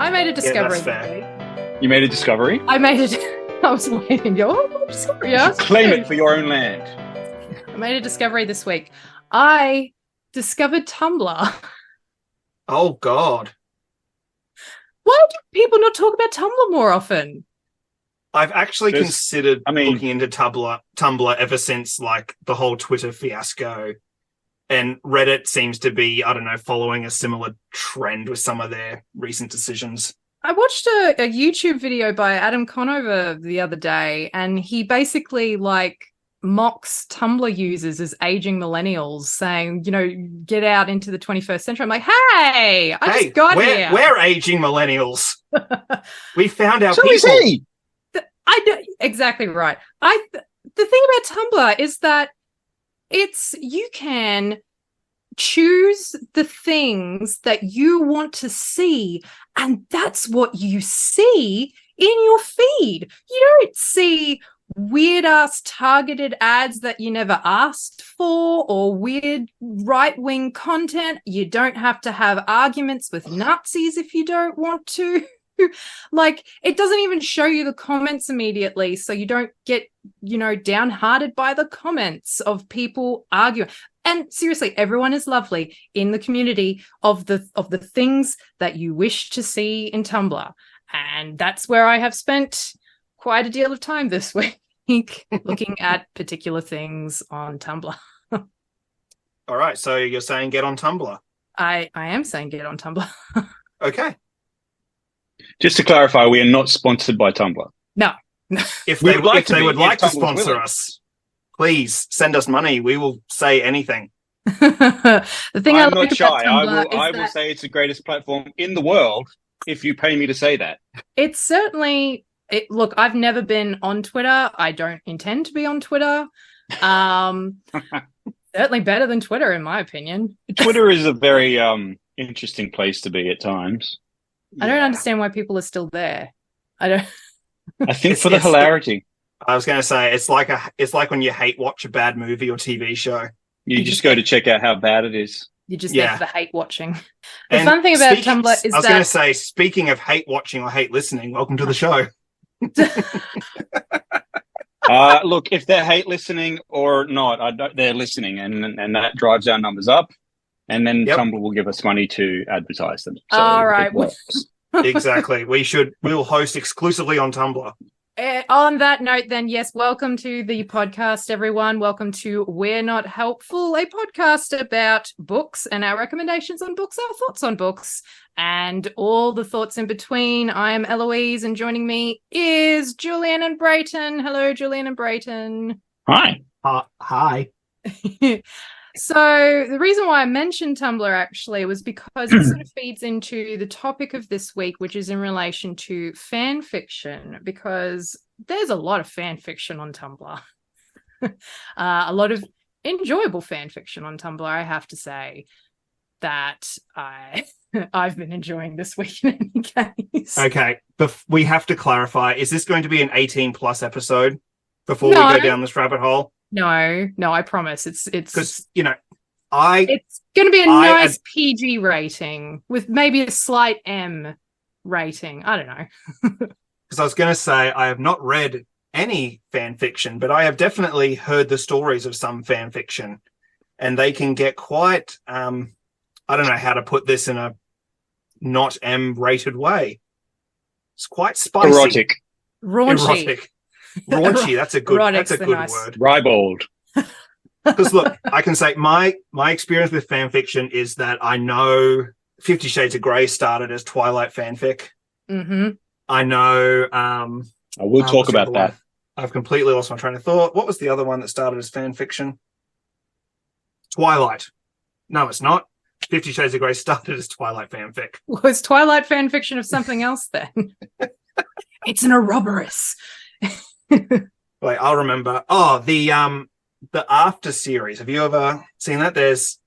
I made a Yeah, discovery. that's fair. You made a discovery? I made it. I was waiting. Discovery. You Yeah, should claim it for your own land. I made a discovery this week. I discovered Tumblr. Oh, God. Why do people not talk about Tumblr more often? I've actually There's- considered I mean- looking into Tumblr ever since, like, the whole Twitter fiasco. And Reddit seems to be, I don't know, following a similar trend with some of their recent decisions. I watched a YouTube video by Adam Conover the other day, and he basically mocks Tumblr users as aging millennials, saying, get out into the 21st century. I'm like, hey, I just got here. We're aging millennials. We found our So people. is he. I know, exactly right. The thing about Tumblr is that you can choose the things that you want to see, and that's what you see in your feed. You don't see weird ass targeted ads that you never asked for, or weird right-wing content. You don't have to have arguments with Nazis if you don't want to. It doesn't even show you the comments immediately, so you don't get downhearted by the comments of people arguing. And seriously, everyone is lovely in the community of the things that you wish to see in Tumblr, and that's where I have spent quite a deal of time this week looking at particular things on Tumblr. All right, so you're saying get on Tumblr. I am saying get on Tumblr. Okay. Just to clarify, we are not sponsored by Tumblr. No. If We they would like if to they be, would if like to Tumblr's sponsor willing. us, please send us money. We will say anything. The thing I I'm like not shy. about Tumblr I is will that say it's the greatest platform in the world if you pay me to say that. it's certainly look, I've never been on Twitter. I don't intend to be on Twitter. Certainly better than Twitter, in my opinion. Twitter is a very interesting place to be at times. I don't Yeah. understand why people are still there. I don't. I think It's- for the it's- hilarity. I was going to say it's like when you hate watch a bad movie or TV show. You just go to check out how bad it is. You're just Yeah. there for the hate watching. The And fun thing about Tumblr is I was going to that say, speaking of hate watching or hate listening, welcome to the show. Look, if they hate listening or not, they're listening, and that drives our numbers up. And then Yep. Tumblr will give us money to advertise them. So All it right. works. Exactly. We'll host exclusively on Tumblr. On that note, then, yes, welcome to the podcast, everyone. Welcome to We're Not Helpful, a podcast about books and our recommendations on books, our thoughts on books, and all the thoughts in between. I am Eloise, and joining me is Julian and Brayton. Hello, Julian and Brayton. Hi. Hi. So the reason why I mentioned Tumblr actually was because it sort of feeds into the topic of this week, which is in relation to fan fiction, because there's a lot of fan fiction on Tumblr. A lot of enjoyable fan fiction on Tumblr, I have to say, that I've been enjoying this week in any case. Okay, we have to clarify. Is this going to be an 18+ episode before No. we go down this rabbit hole? No, I promise. It's Because, it's I going to be a nice PG rating with maybe a slight M rating. I don't know. was going to say, I have not read any fan fiction, but I have definitely heard the stories of some fan fiction, and they can get quite, I don't know how to put this in a not M-rated way. It's quite spicy. Erotic. Raunchy. Erotic. Raunchy, that's a good Erotic's a nice- word. Ribald. Because look, I can say my experience with fan fiction is that I know 50 Shades of Grey started as Twilight fanfic. Mm-hmm. I know I will what's talk the about other that. one? I've completely lost my train of thought. What was the other one that started as fan fiction? Twilight. No, it's not. 50 Shades of Grey started as Twilight fanfic. Was Twilight fan fiction of something else then? It's an Ouroboros. Wait, I'll remember. Oh, the After series. Have you ever seen that? There's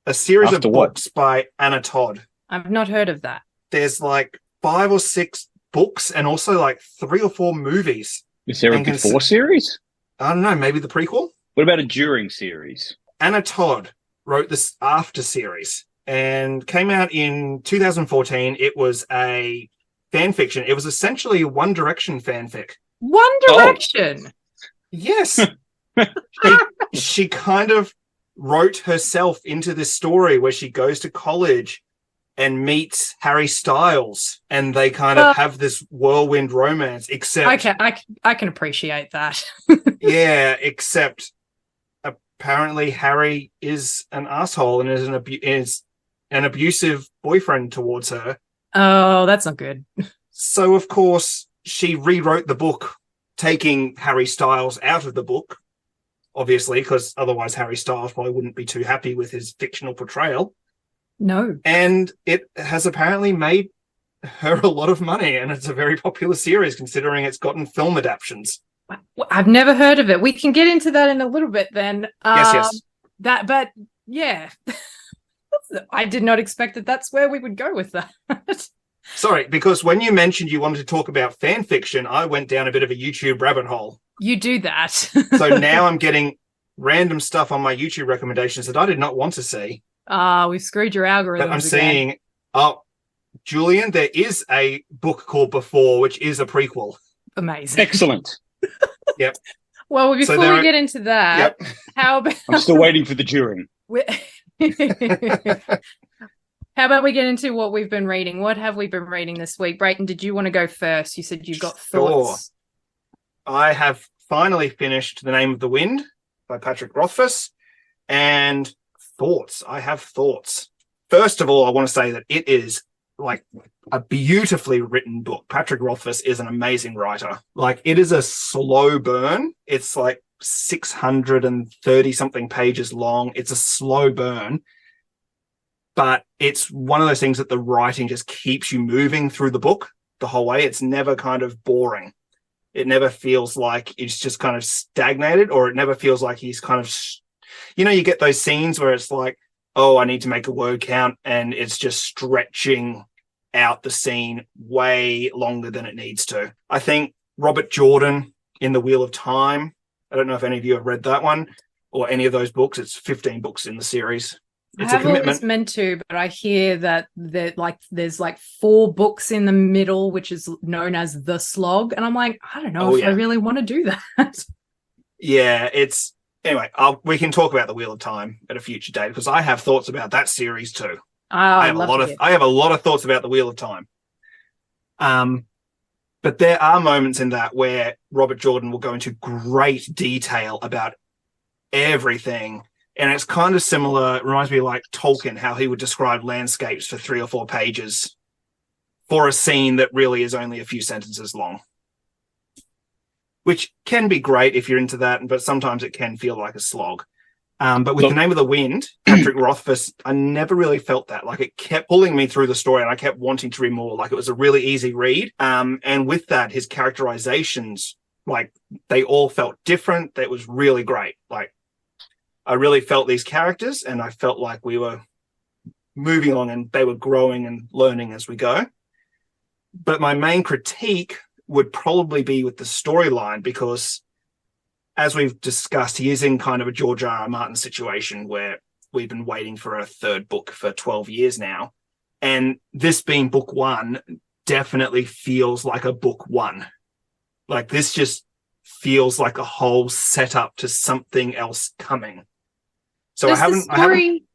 a series After of what? books by Anna Todd. I've not heard of that. There's like 5 or 6 books and also like 3 or 4 movies. Is there a And before series? I don't know, maybe the prequel? What about a during series? Anna Todd wrote this After series. and came out in 2014. It was a fan fiction. It was essentially One Direction fanfic. One Direction. Yes. she kind of wrote herself into this story where she goes to college and meets Harry Styles, and they kind of have this whirlwind romance. Except, I can appreciate that. yeah, except apparently Harry is an asshole and is an abusive boyfriend towards her. Oh, that's not good. So of course she rewrote the book, taking Harry Styles out of the book, obviously, because otherwise Harry Styles probably wouldn't be too happy with his fictional portrayal. No. And it has apparently made her a lot of money, and it's a very popular series considering it's gotten film adaptations. I've never heard of it. We can get into that in a little bit then. Yes. But yeah. I did not expect that that's where we would go with that. Sorry, because when you mentioned you wanted to talk about fan fiction, I went down a bit of a YouTube rabbit hole. You do that. So now I'm getting random stuff on my YouTube recommendations that I did not want to see. We've screwed your algorithm. But I'm seeing, Julian, there is a book called Before, which is a prequel. Amazing. Excellent. Yep. Well, before we get into that, how about... I'm still waiting for the during. How about we get into what we've been reading? What have we been reading this week? Brayton, did you want to go first? You said you've got thoughts. Sure. I have finally finished The Name of the Wind by Patrick Rothfuss, and thoughts. I have thoughts. First of all, I want to say that it is like a beautifully written book. Patrick Rothfuss is an amazing writer. Like, it is a slow burn. It's like 630 something pages long. It's a slow burn, but it's one of those things that the writing just keeps you moving through the book the whole way. It's never kind of boring. It never feels like it's just kind of stagnated, or it never feels like he's kind of, you get those scenes where it's like, oh, I need to make a word count, and it's just stretching out the scene way longer than it needs to. I think Robert Jordan in The Wheel of Time, I don't know if any of you have read that one or any of those books. It's 15 books in the series. It's a commitment. Always meant to, but I hear that there's 4 books in the middle, which is known as The Slog, and I'm like, I don't know if I really want to do that. Yeah, it's... Anyway, we can talk about The Wheel of Time at a future date, because I have thoughts about that series too. I have a lot of thoughts about The Wheel of Time. But there are moments in that where Robert Jordan will go into great detail about everything. And it's kind of similar. It reminds me of like Tolkien, how he would describe landscapes for 3 or 4 pages for a scene that really is only a few sentences long, which can be great if you're into that, but sometimes it can feel like a slog. But with The Name of the Wind, Patrick Rothfuss, I never really felt that. Like, it kept pulling me through the story, and I kept wanting to read more. Like, it was a really easy read. And with that, his characterizations, like, they all felt different. That was really great. Like, I really felt these characters, and I felt like we were moving along and they were growing and learning as we go. But my main critique would probably be with the storyline, because as we've discussed, he is in kind of a George R.R. Martin situation where we've been waiting for a 3rd book for 12 years now. And this being book 1 definitely feels like a book 1. Like, this just feels like a whole setup to something else coming. So Does the story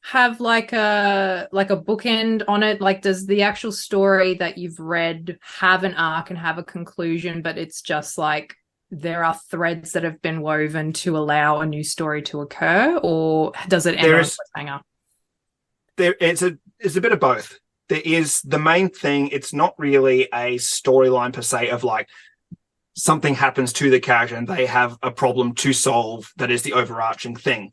have like a bookend on it? Like, does the actual story that you've read have an arc and have a conclusion, but it's just like there are threads that have been woven to allow a new story to occur, or does it end on a cliffhanger? It's a bit of both. There is the main thing. It's not really a storyline per se of like something happens to the character and they have a problem to solve that is the overarching thing.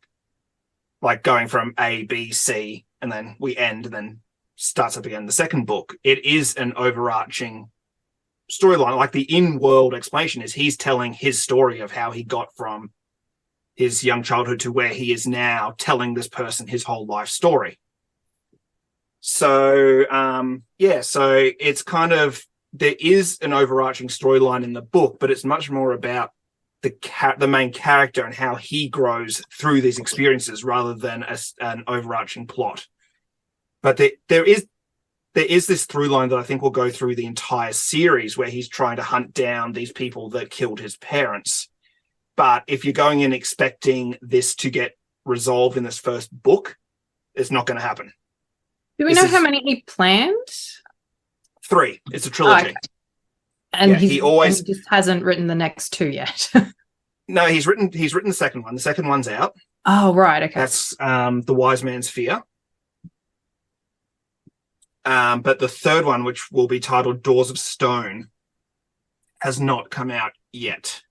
Like going from A, B, C, and then we end and then starts up again. The second book, it is an overarching storyline. Like, the in-world explanation is he's telling his story of how he got from his young childhood to where he is now, telling this person his whole life story. So, so it's kind of, there is an overarching storyline in the book, but it's much more about the main character and how he grows through these experiences rather than an overarching plot. But there is this through line that I think will go through the entire series where he's trying to hunt down these people that killed his parents. But if you're going in expecting this to get resolved in this first book, it's not going to happen. Do we know how many he planned? 3. It's a trilogy. Okay. And yeah, he just hasn't written the next 2 yet. No, he's written the second one. The second one's out. Oh, right. Okay. That's The Wise Man's Fear. But the third one, which will be titled Doors of Stone, has not come out yet.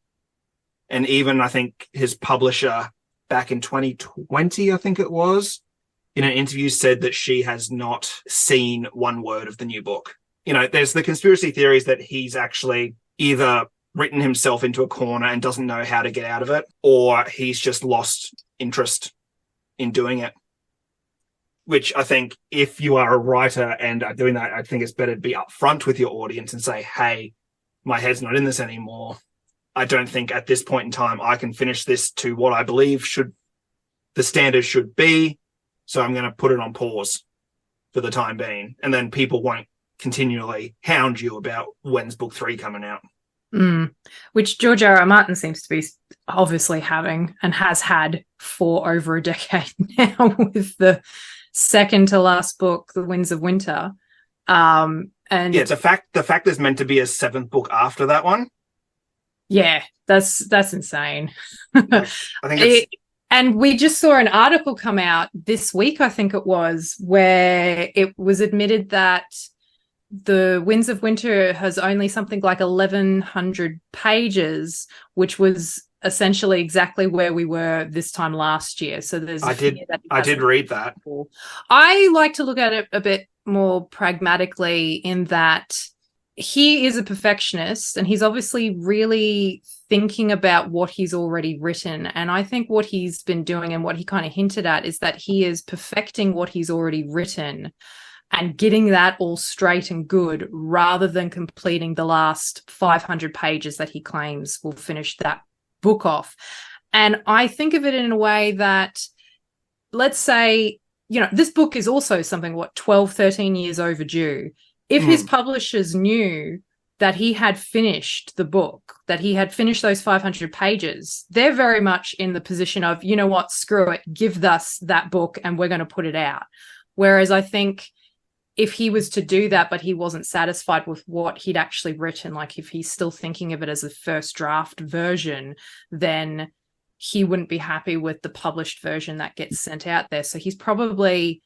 And even, I think, his publisher back in 2020, I think it was, in an interview said that she has not seen one word of the new book. You know, there's the conspiracy theories that he's actually either written himself into a corner and doesn't know how to get out of it, or he's just lost interest in doing it. Which I think if you are a writer and are doing that, I think it's better to be upfront with your audience and say, hey, my head's not in this anymore. I don't think at this point in time I can finish this to what I believe the standard should be. So I'm going to put it on pause for the time being. And then people won't continually hound you about when's book 3 coming out. Which George R.R. Martin seems to be obviously having and has had for over a decade now with the second to last book, The Winds of Winter. And yeah, the fact there's meant to be a 7th book after that one. Yeah, that's insane. I think and we just saw an article come out this week, I think it was, where it was admitted that The Winds of Winter has only something like 1,100 pages, which was essentially exactly where we were this time last year. So there's I did read that. I like to look at it a bit more pragmatically in that he is a perfectionist and he's obviously really thinking about what he's already written. And I think what he's been doing and what he kind of hinted at is that he is perfecting what he's already written and getting that all straight and good rather than completing the last 500 pages that he claims will finish that book off. And I think of it in a way that, let's say, you know, this book is also something, 12, 13 years overdue. If his publishers knew that he had finished the book, that he had finished those 500 pages, they're very much in the position of, you know what, screw it, give us that book and we're going to put it out. Whereas I think if he was to do that, but he wasn't satisfied with what he'd actually written, like if he's still thinking of it as a first draft version, then he wouldn't be happy with the published version that gets sent out there. So he's probably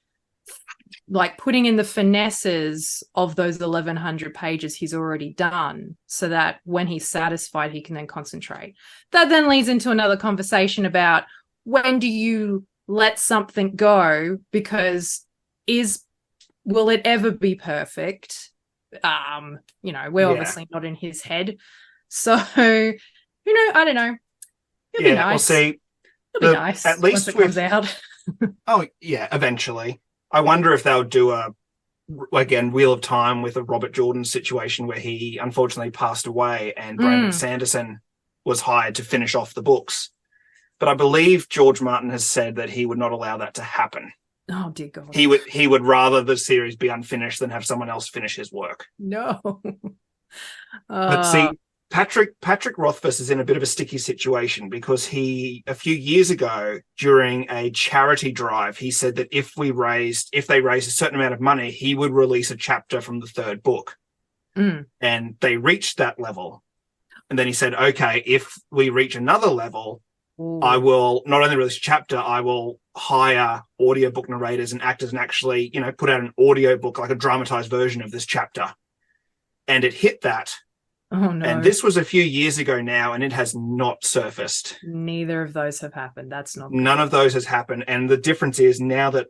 like putting in the finesses of those 1,100 pages he's already done so that when he's satisfied, he can then concentrate. That then leads into another conversation about when do you let something go, because will it ever be perfect? You know, we're obviously not in his head. So, you know, I don't know. It'll be nice. We'll see. It'll be nice at least once it comes out. Oh, yeah, eventually. I wonder if they'll do Wheel of Time with a Robert Jordan situation where he unfortunately passed away and Brandon Sanderson was hired to finish off the books. But I believe George Martin has said that he would not allow that to happen. Oh, dear God. He would rather the series be unfinished than have someone else finish his work. No. But see, Patrick Rothfuss is in a bit of a sticky situation because a few years ago during a charity drive, he said that if they raised a certain amount of money, he would release a chapter from the 3rd book. And they reached that level. And then he said, okay, if we reach another level, I will not only release a chapter, I will hire audiobook narrators and actors and actually, you know, put out an audiobook, like a dramatized version of this chapter. And it hit that. Oh, no. And this was a few years ago now, and it has not surfaced. Neither of those have happened. That's not good. None of those has happened. And the difference is now that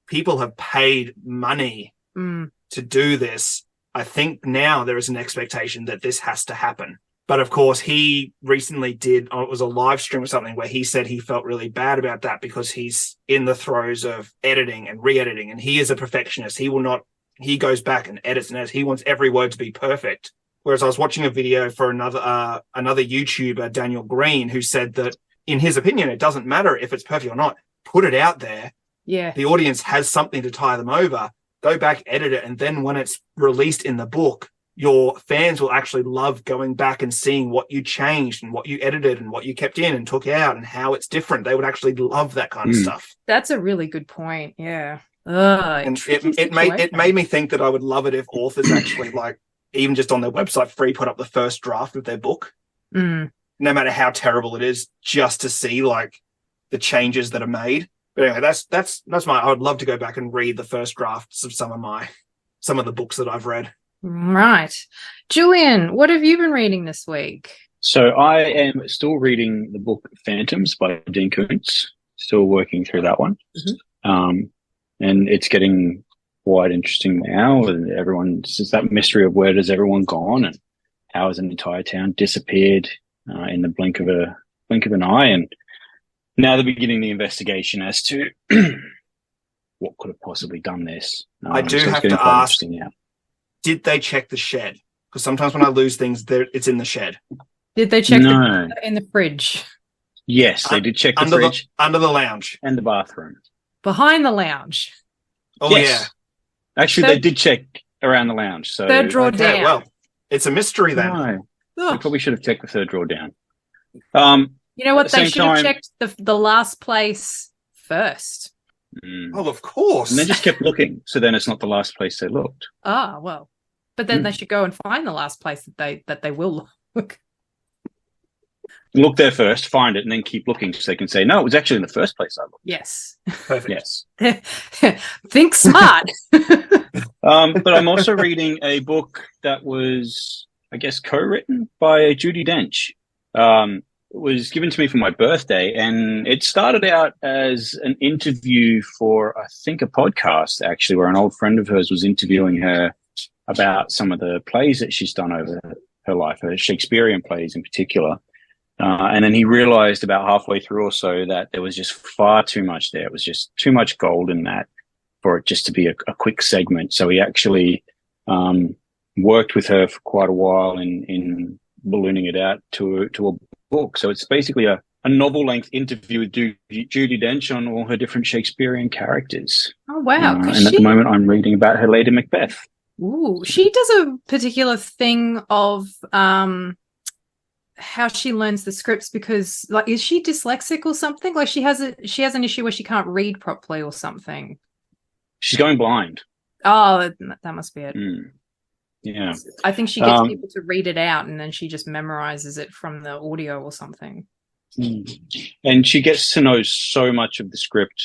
people have paid money to do this, I think now there is an expectation that this has to happen. But of course, he recently it was a live stream or something where he said he felt really bad about that because he's in the throes of editing and re-editing, and he is a perfectionist. He goes back and edits and edits. He wants every word to be perfect. Whereas I was watching a video for another YouTuber, Daniel Green, who said that in his opinion, it doesn't matter if it's perfect or not. Put it out there Yeah. The audience has something to tie them over. Go back, edit it, and then when it's released in the book, your fans will actually love going back and seeing what you changed and what you edited and what you kept in and took out and how it's different. They would actually love that kind of stuff. That's a really good point. Yeah. And it made me think that I would love it if authors actually, like, even just on their website, free put up the first draft of their book, no matter how terrible it is, just to see like the changes that are made. But anyway, that's I would love to go back and read the first drafts of some of the books that I've read. Right. Julian, what have you been reading this week? So I am still reading the book Phantoms by Dean Koontz, still working through that one. And it's getting quite interesting now. And it's that mystery of where does everyone gone and how has an entire town disappeared in the blink of an eye. And now they're beginning the investigation as to what could have possibly done this. I do have to ask, did they check the shed? Because sometimes when I lose things, it's in the shed. Did they check in the fridge? Yes, they did check the fridge. Under the lounge. And the bathroom. Behind the lounge. Oh, yes. Yeah. Actually, they did check around the lounge. So third drawer down. Well, it's a mystery then. No. We probably should have checked the third drawer down. You know what? They should have checked the last place first. Oh, of course. And they just kept looking. So then it's not the last place they looked. Ah, well. But then they should go and find the last place that they will look. Look there first, find it, and then keep looking so they can say, no, it was actually in the first place I looked. Yes. Perfect. Yes. Think smart. But I'm also reading a book that was, I guess, co-written by Judi Dench. It was given to me for my birthday, and it started out as an interview for, I think, a podcast, actually, where an old friend of hers was interviewing her about some of the plays that she's done over her life, her Shakespearean plays in particular. And then he realized about halfway through or so that there was just far too much there. It was just too much gold in that for it just to be a quick segment. So he actually worked with her for quite a while in ballooning it out to a book. So it's basically a novel-length interview with Judi Dench on all her different Shakespearean characters. Oh, wow. And at the moment, I'm reading about her Lady Macbeth. Ooh, she does a particular thing of how she learns the scripts because, like, is she dyslexic or something? Like, she has an issue where she can't read properly or something. She's going blind. Oh, that must be it. Yeah. I think she gets people to read it out and then she just memorizes it from the audio or something. And she gets to know so much of the script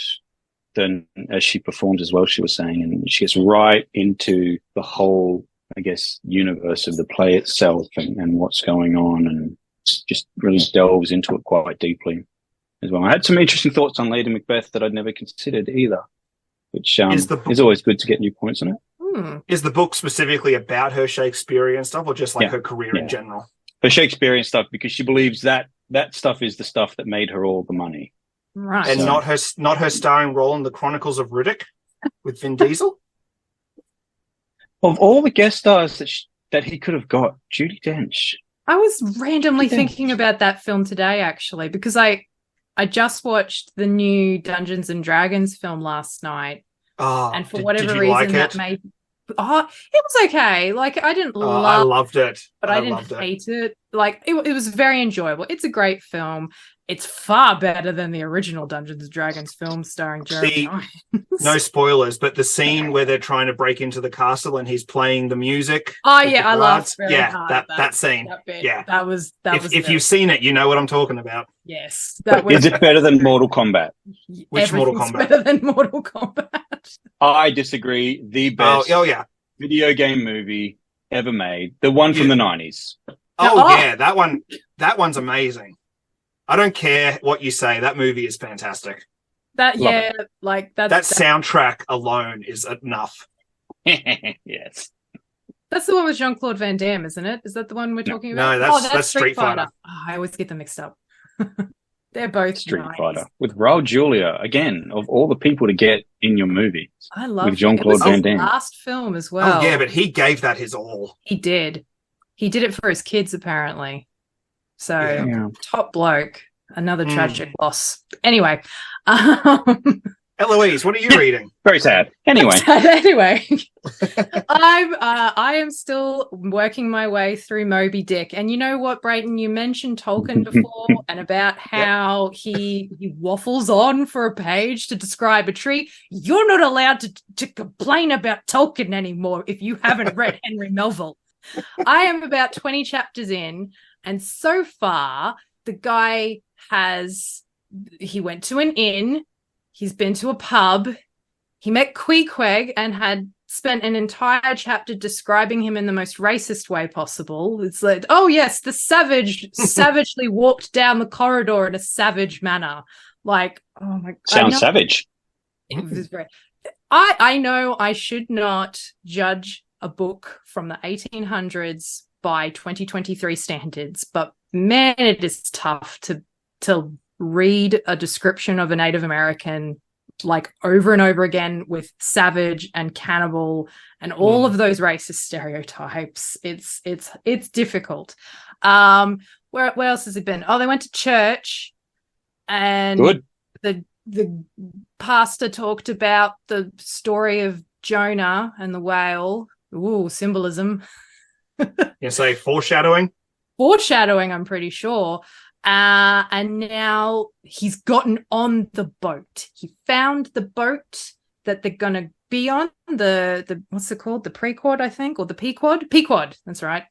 than as she performs as well, she was saying. And she gets right into the whole, I guess, universe of the play itself and what's going on, and just really delves into it quite deeply as well. I had some interesting thoughts on Lady Macbeth that I'd never considered either, which is always good to get new points on it. Is the book specifically about her Shakespearean stuff or just like her career in general? Her Shakespearean stuff, because she believes that stuff is the stuff that made her all the money. Right. And not her starring role in the Chronicles of Riddick with Vin Diesel? Of all the guest stars that he could have got, Judi Dench. I was randomly thinking about that film today, actually, because I just watched the new Dungeons and Dragons film last night. Oh, and for whatever reason, that made... Oh, it was okay. Like, I didn't love... I loved it. But I didn't hate it. Like, it was very enjoyable. It's a great film. It's far better than the original Dungeons and Dragons film starring Jeremy Irons. No spoilers, but the scene where they're trying to break into the castle and he's playing the music. Oh yeah, I laughed very hard. That scene. That bit. Yeah, that was. If you've seen it, you know what I'm talking about. Yes. Is it better than Mortal Kombat? Which Mortal Kombat? Better than Mortal Kombat. I disagree. The best video game movie ever made. The one from the 90s. Yeah, that one. That one's amazing. I don't care what you say. That movie is fantastic. That soundtrack alone is enough. Yes. That's the one with Jean-Claude Van Damme, isn't it? Is that the one we're talking about? No, that's Street Fighter. Oh, I always get them mixed up. They're both Street nice. Fighter with Raul Julia, again, of all the people to get in your movie. I love with Jean-Claude Van Damme. Last film as well. Oh yeah, but he gave that his all. He did. He did it for his kids, apparently. So top bloke. Another tragic loss. Anyway. And Eloise, what are you reading? Very sad. Anyway. Anyway, I am still working my way through Moby Dick, and you know what, Brayton? You mentioned Tolkien before, and about how he waffles on for a page to describe a tree. You're not allowed to complain about Tolkien anymore if you haven't read Henry Melville. I am about 20 chapters in, and so far the guy he went to an inn. He's been to a pub. He met Queequeg and had spent an entire chapter describing him in the most racist way possible. It's like, oh yes, the savage savagely walked down the corridor in a savage manner. Like, oh my God. Sounds savage. It was very... I know I should not judge a book from the 1800s by 2023 standards, but man, it is tough to read a description of a Native American like over and over again with savage and cannibal and all of those racist stereotypes. It's difficult. Where else has it been? Oh, they went to church, and Good. the pastor talked about the story of Jonah and the whale. Ooh, symbolism. You say foreshadowing? Foreshadowing, I'm pretty sure. And now he's gotten on the boat. He found the boat that they're going to be on, the what's it called? The Prequad, I think, or the Pequod? Pequod, that's right.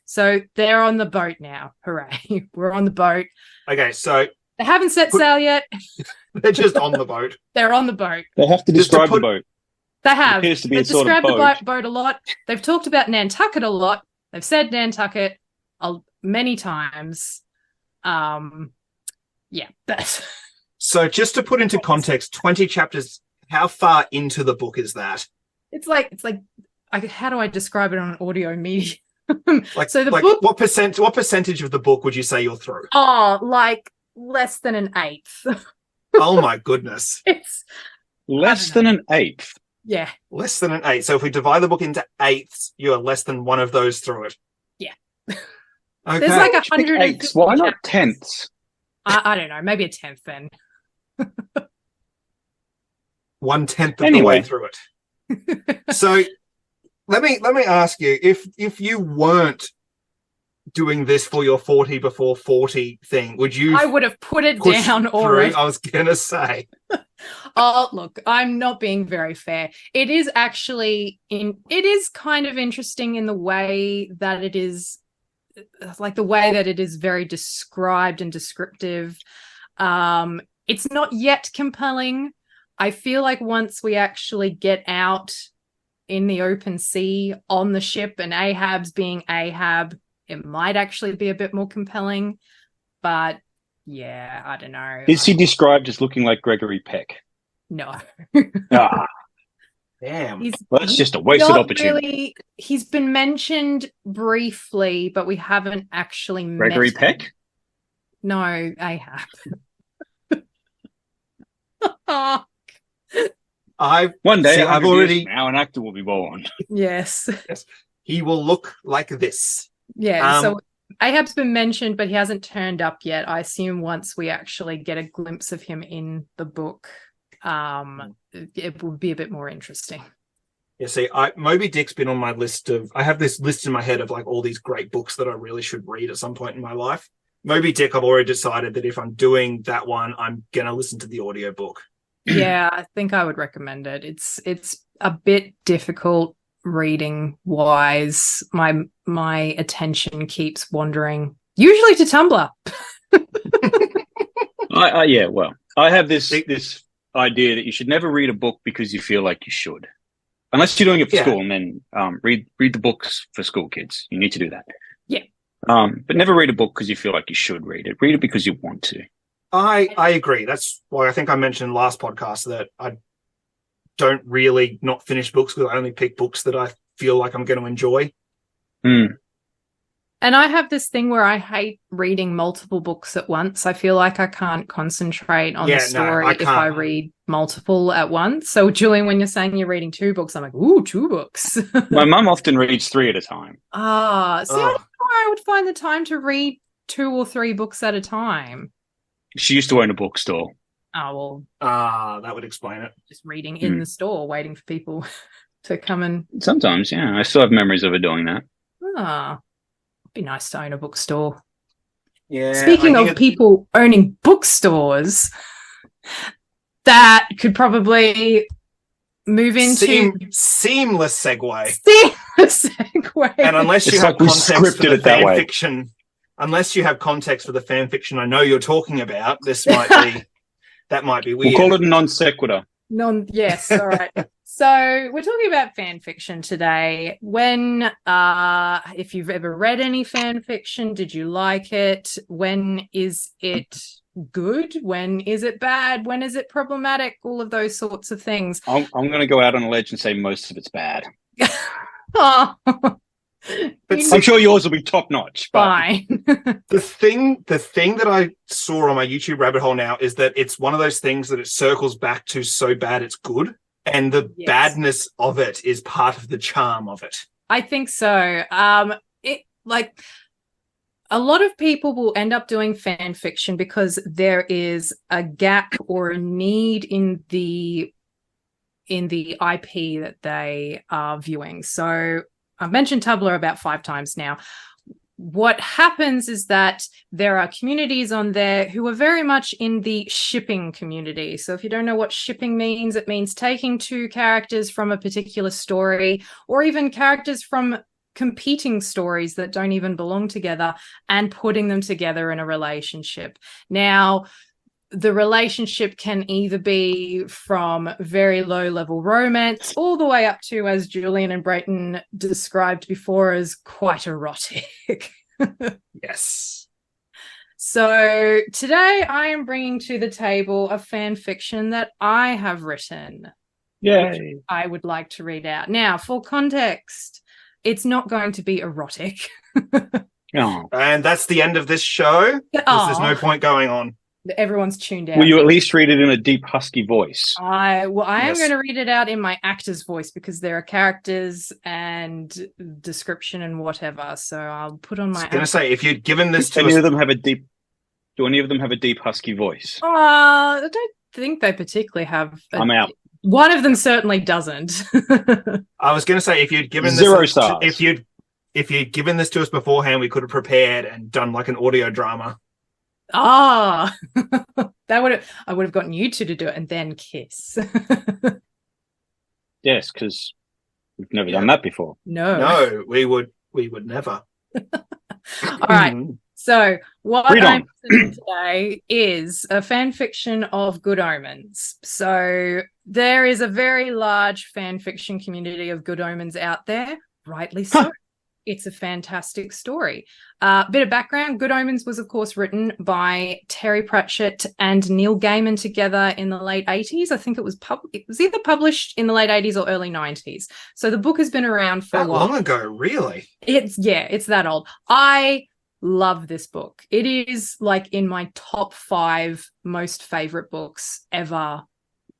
So they're on the boat now. Hooray. We're on the boat. Okay, so... They haven't set sail yet. They're just on the boat. They're on the boat. They have to describe the boat. They have. It appears to be They've a sort of described the boat. boat a lot. They've talked about Nantucket a lot. They've said Nantucket many times. Yeah, that's... So just to put into context, 20 chapters, how far into the book is that? It's like how do I describe it on an audio medium? So the book... what percentage of the book would you say you're through? Oh, like less than an eighth. Oh my goodness. It's less than an eighth. Yeah. Less than an eighth. So if we divide the book into eighths, you are less than one of those through it. Yeah. Okay. There's like 150. Why not tenths? I don't know. Maybe a tenth then. 1/10 of the way through it. So let me ask you, if you weren't doing this for your 40 before 40 thing, would you... I would have put it down already. I was gonna say. Oh, look, I'm not being very fair. It is kind of interesting in the way that it is, like the way that it is very described and descriptive. It's not yet compelling. I feel like once we actually get out in the open sea on the ship and Ahab's being Ahab, it might actually be a bit more compelling. But yeah, I don't know. Is he described as looking like Gregory Peck? No. Damn. Well, that's just a wasted opportunity. Really, he's been mentioned briefly, but we haven't actually met Gregory Peck? No, Ahab. One day, I've already... now an actor will be born. Yes. Yes. He will look like this. Yeah, so Ahab's been mentioned, but he hasn't turned up yet. I assume once we actually get a glimpse of him in the book, it will be a bit more interesting. Yeah, see, Moby Dick's been on my list of... I have this list in my head of like all these great books that I really should read at some point in my life. Moby Dick, I've already decided that if I'm doing that one, I'm going to listen to the audiobook. Yeah, I think I would recommend it. It's a bit difficult reading wise. My attention keeps wandering, usually to Tumblr. Yeah, well, I have this idea that you should never read a book because you feel like you should, unless you're doing it for school, and then read the books for school kids. You need to do that. Yeah. But never read a book because you feel like you should read it. Read it because you want to. I agree. That's why I think I mentioned last podcast that I don't really not finish books because I only pick books that I feel like I'm going to enjoy. Mm. And I have this thing where I hate reading multiple books at once. I feel like I can't concentrate on the story if I read multiple at once. So, Julian, when you're saying you're reading 2 books, I'm like, ooh, 2 books. My mum often reads 3 at a time. I don't know where I would find the time to read 2 or 3 books at a time. She used to own a bookstore. Oh, well, that would explain it. just reading in the store, waiting for people to come and... Sometimes, yeah. I still have memories of her doing that. It'd be nice to own a bookstore. Yeah. Speaking of people owning bookstores, that could probably move into seamless segue. Seamless segue. And unless you It's have like we context for the scripted it that fan way. fiction, unless you have context for the fan fiction I know you're talking about, this might be that might be weird. We'll call it a non sequitur. Yes, all right. So we're talking about fan fiction today. When, if you've ever read any fan fiction, did you like it? When is it good? When is it bad? When is it problematic? All of those sorts of things. I'm going to go out on a ledge and say most of it's bad. Oh. I'm sure yours will be top notch. Fine. The thing that I saw on my YouTube rabbit hole now is that it's one of those things that it circles back to so bad it's good. And the badness of it is part of the charm of it. I think so. It like a lot of people will end up doing fan fiction because there is a gap or a need in the IP that they are viewing. So I've mentioned Tumblr about 5 times now. What happens is that there are communities on there who are very much in the shipping community. So if you don't know what shipping means, it means taking 2 characters from a particular story or even characters from competing stories that don't even belong together and putting them together in a relationship. Now, the relationship can either be from very low-level romance all the way up to, as Julian and Brayton described before, as quite erotic. Yes. So today I am bringing to the table a fan fiction that I have written. Yay. I would like to read out. Now, for context, it's not going to be erotic. Oh. And that's the end of this show. There's no point going on. Everyone's tuned out. Will you at least read it in a deep, husky voice? I am going to read it out in my actor's voice because there are characters and description and whatever. So I'll put on my. I was going to say, if you'd given this Do any of them have a deep husky voice? I don't think they particularly have. I'm out. One of them certainly doesn't. I was going to say, if you'd given 0 stars. If you'd given this to us beforehand, we could have prepared and done like an audio drama. I would have gotten you two to do it and then kiss. Yes, because we've never done that before. No, we would never. All right. So what I'm presenting today is a fan fiction of Good Omens. So there is a very large fan fiction community of Good Omens out there, rightly so. Huh. It's a fantastic story. Bit of background, Good Omens was, of course, written by Terry Pratchett and Neil Gaiman together in the late 80s. I think it was either published in the late 80s or early 90s. So the book has been around for a while. Long ago, really? It's that old. I love this book. It is like in my top 5 most favorite books ever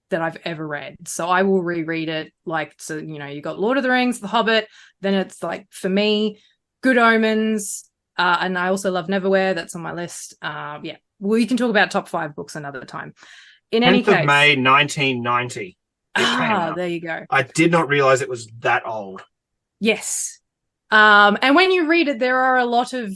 that I've ever read. So I will reread it. Like, so, you know, you got Lord of the Rings, The Hobbit, then it's like, for me, Good Omens, and I also love Neverwhere. That's on my list. Yeah, we can talk about top 5 books another time. In any case, 10th of May 1990. There you go. I did not realize it was that old. Yes. And when you read it, there are a lot of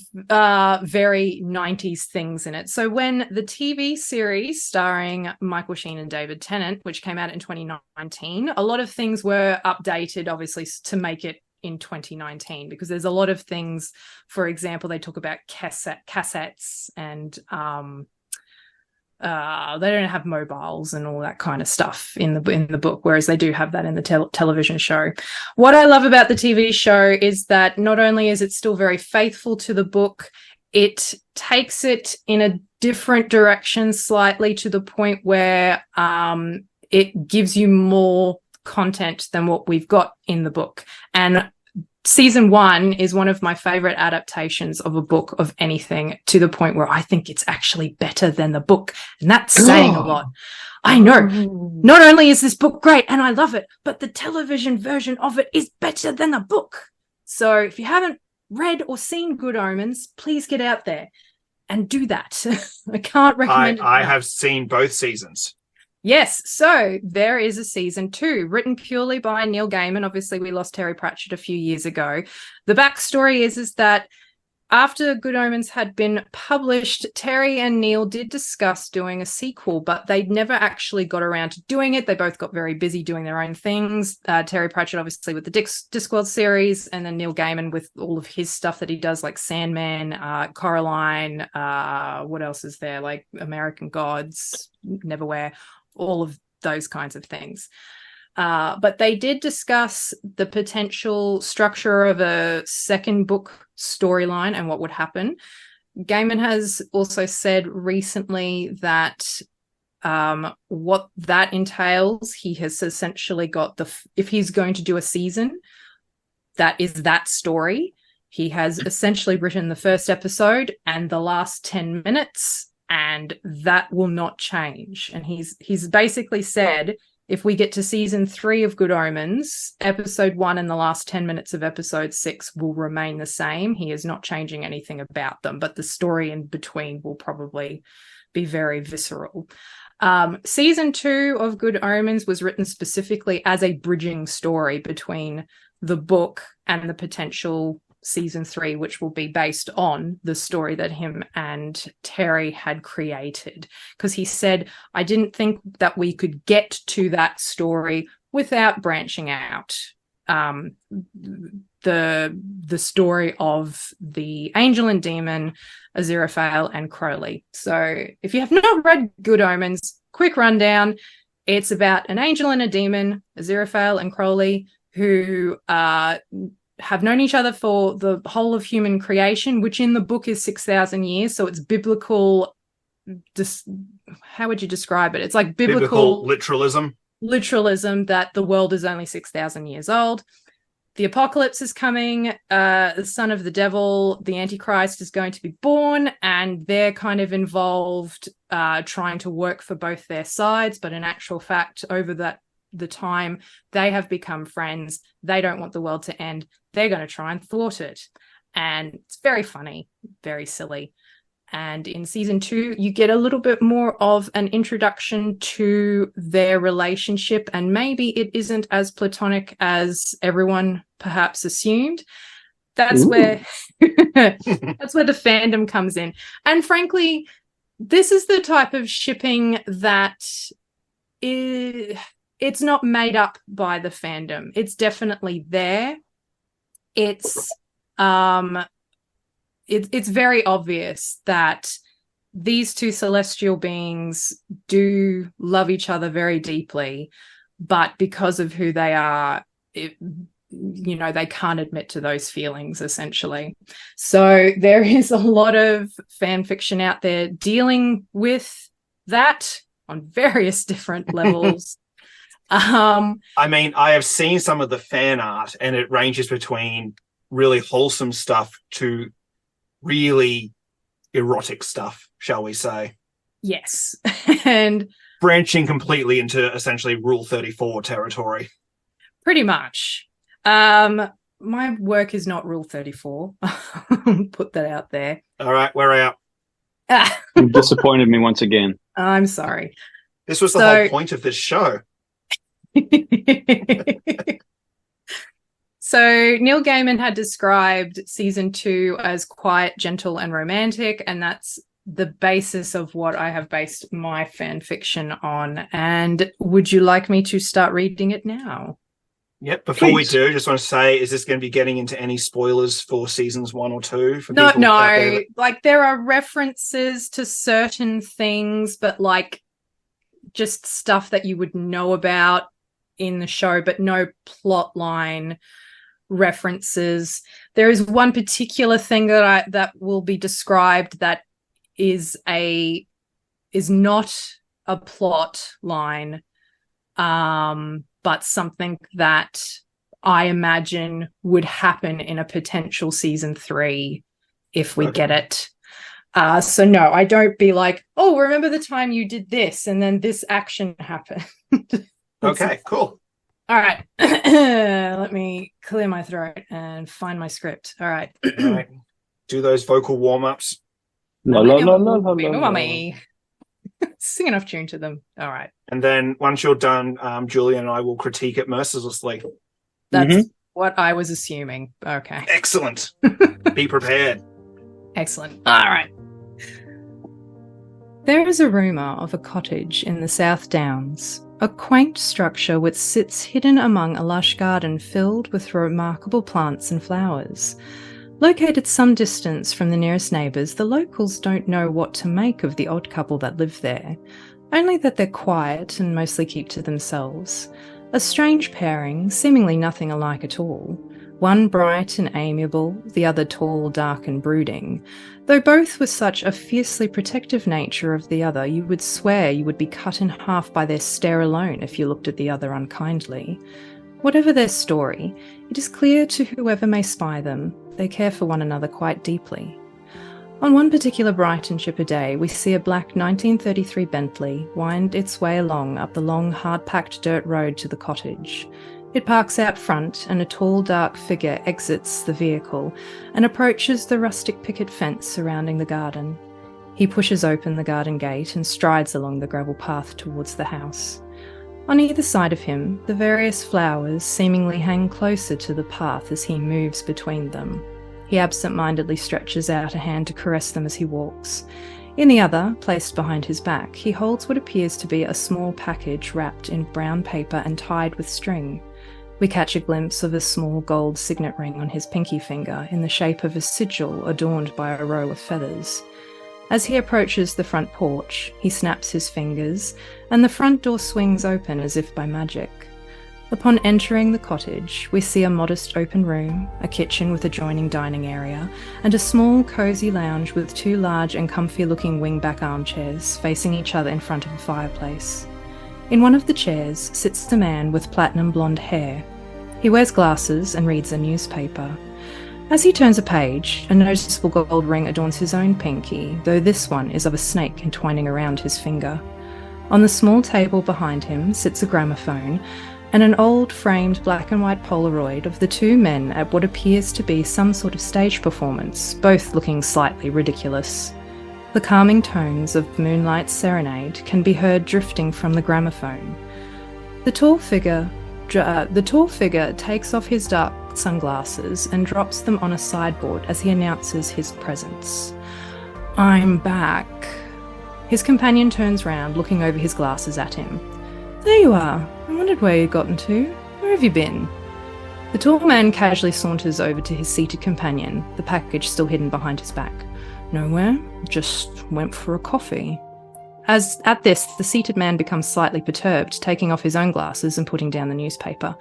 very 90s things in it. So when the TV series starring Michael Sheen and David Tennant, which came out in 2019, a lot of things were updated, obviously, to make it in 2019, because there's a lot of things. For example, they talk about cassettes and they don't have mobiles and all that kind of stuff in the book, whereas they do have that in the television show. What I love about the TV show is that not only is it still very faithful to the book, it takes it in a different direction slightly, to the point where it gives you more content than what we've got in the book. And Season 1 is one of my favorite adaptations of a book of anything, to the point where I think it's actually better than the book. And that's saying a lot. I know. Not only is this book great and I love it, but the television version of it is better than the book. So if you haven't read or seen Good Omens, please get out there. and do that. I can't recommend it I enough. have seen both seasons. Yes, so there is a season 2 written purely by Neil Gaiman. Obviously, we lost Terry Pratchett a few years ago. The backstory is that after Good Omens had been published, Terry and Neil did discuss doing a sequel, but they never actually got around to doing it. They both got very busy doing their own things. Terry Pratchett, obviously, with the Discworld series, and then Neil Gaiman with all of his stuff that he does, like Sandman, Coraline, what else is there? Like American Gods, Neverwhere, all of those kinds of things. But they did discuss the potential structure of a second book storyline and what would happen. Gaiman has also said recently that what that entails, he has essentially got if he's going to do a season, that is that story. He has essentially written the first episode and the last 10 minutes, and that will not change. And he's basically said, if we get to season 3 of Good Omens, episode 1 and the last 10 minutes of episode 6 will remain the same. He is not changing anything about them, but the story in between will probably be very visceral. Season 2 of Good Omens was written specifically as a bridging story between the book and the potential season 3, which will be based on the story that him and Terry had created. Because he said, I didn't think that we could get to that story without branching out. The story of the angel and demon, Aziraphale and Crowley. So if you have not read Good Omens, quick rundown. It's about an angel and a demon, Aziraphale and Crowley, who have known each other for the whole of human creation, which in the book is 6,000 years. So it's biblical. How would you describe it? It's like biblical literalism. Literalism that the world is only 6,000 years old. The apocalypse is coming. The son of the devil, the Antichrist, is going to be born, and they're kind of involved trying to work for both their sides. But in actual fact, over the time, they have become friends. They don't want the world to end. They're going to try and thwart it. And it's very funny, very silly. And in season 2, you get a little bit more of an introduction to their relationship, and maybe it isn't as platonic as everyone perhaps assumed. That's where that's where the fandom comes in. And frankly, this is the type of shipping that it's not made up by the fandom. It's definitely there. It's very obvious that these two celestial beings do love each other very deeply, but because of who they are, they can't admit to those feelings, essentially. So there is a lot of fan fiction out there dealing with that on various different levels. I mean, I have seen some of the fan art, and it ranges between really wholesome stuff to really erotic stuff, shall we say. Yes. And branching completely into essentially Rule 34 territory. Pretty much. My work is not Rule 34. Put that out there. All right, we're out. You disappointed me once again. I'm sorry. This was the whole point of this show. So Neil Gaiman had described season 2 as quiet, gentle, and romantic, and that's the basis of what I have based my fan fiction on. And would you like me to start reading it now? Yep. Before we do, just want to say, is this going to be getting into any spoilers for seasons 1 or 2? No. Like, there are references to certain things, but like just stuff that you would know about in the show, but no plot line references. There is one particular thing that will be described that is not a plot line, but something that I imagine would happen in a potential season 3 if we get it. So no, I don't be like, oh, remember the time you did this and then this action happened. Okay, cool. All right. Let me clear my throat and find my script. All right. All right. Do those vocal warm-ups. La la la la la Be my la. mummy. Sing an off tune to them. All right. And then once you're done, Julia and I will critique it mercilessly. That's what I was assuming. Okay. Excellent. Be prepared. Excellent. All right. There is a rumour of a cottage in the South Downs, a quaint structure which sits hidden among a lush garden filled with remarkable plants and flowers. Located some distance from the nearest neighbours, the locals don't know what to make of the odd couple that live there, only that they're quiet and mostly keep to themselves. A strange pairing, seemingly nothing alike at all. One bright and amiable, the other tall, dark and brooding. Though both with such a fiercely protective nature of the other, you would swear you would be cut in half by their stare alone if you looked at the other unkindly. Whatever their story, it is clear to whoever may spy them, they care for one another quite deeply. On one particular bright and chipper day, we see a black 1933 Bentley wind its way along up the long, hard-packed dirt road to the cottage. It parks out front, and a tall, dark figure exits the vehicle and approaches the rustic picket fence surrounding the garden. He pushes open the garden gate and strides along the gravel path towards the house. On either side of him, the various flowers seemingly hang closer to the path as he moves between them. He absent-mindedly stretches out a hand to caress them as he walks. In the other, placed behind his back, he holds what appears to be a small package wrapped in brown paper and tied with string. We catch a glimpse of a small gold signet ring on his pinky finger in the shape of a sigil adorned by a row of feathers. As he approaches the front porch, he snaps his fingers, and the front door swings open as if by magic. Upon entering the cottage, we see a modest open room, a kitchen with adjoining dining area, and a small, cosy lounge with two large and comfy-looking wing-back armchairs facing each other in front of a fireplace. In one of the chairs sits a man with platinum blonde hair. He wears glasses and reads a newspaper. As he turns a page, a noticeable gold ring adorns his own pinky, though this one is of a snake entwining around his finger. On the small table behind him sits a gramophone and an old framed black and white Polaroid of the two men at what appears to be some sort of stage performance, both looking slightly ridiculous. The calming tones of Moonlight Serenade can be heard drifting from the gramophone. The tall figure takes off his dark sunglasses and drops them on a sideboard as he announces his presence. "I'm back." His companion turns round, looking over his glasses at him. "There you are. I wondered where you'd gotten to. Where have you been?" The tall man casually saunters over to his seated companion, the package still hidden behind his back. "Nowhere. Just went for a coffee." As at this, the seated man becomes slightly perturbed, taking off his own glasses and putting down the newspaper.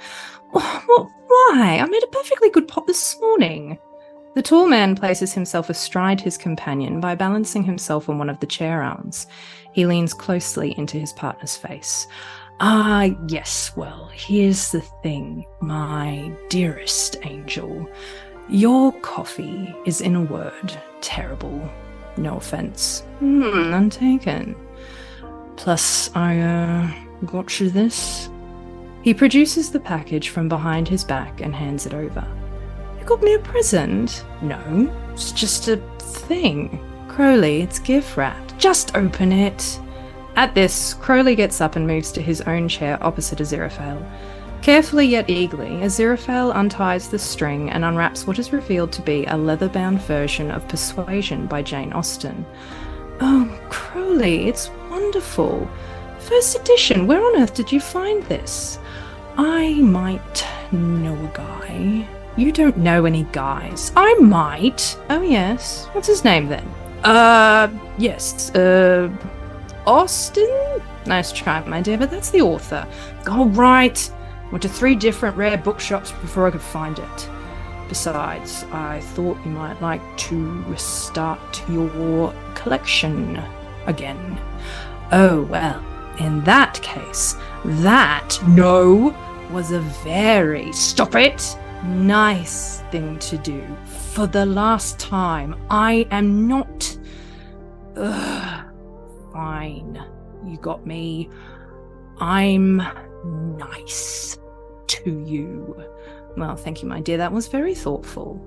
Why? I made a perfectly good pot this morning." The tall man places himself astride his companion by balancing himself on one of the chair arms. He leans closely into his partner's face. "Ah, yes, well, here's the thing, my dearest angel. Your coffee is, in a word, terrible. No offence. None taken. Plus, I got you this." He produces the package from behind his back and hands it over. "You got me a present?" "No, it's just a thing. Crowley, it's gift wrapped. Just open it." At this, Crowley gets up and moves to his own chair opposite Aziraphale. Carefully yet eagerly, Aziraphale unties the string and unwraps what is revealed to be a leather-bound version of Persuasion by Jane Austen. "Oh, Crowley, it's wonderful. First edition. Where on earth did you find this?" "I might know a guy." "You don't know any guys." "I might." "Oh, yes. What's his name, then?" Yes, Austen?" "Nice try, my dear, but that's the author." "All right. Went to 3 different rare bookshops before I could find it. Besides, I thought you might like to restart your collection again." "Oh, well, in that case, that was a very, stop it, nice thing to do. For the last time, I am not... Fine, you got me. I'm nice to you." "Well, thank you, my dear. That was very thoughtful.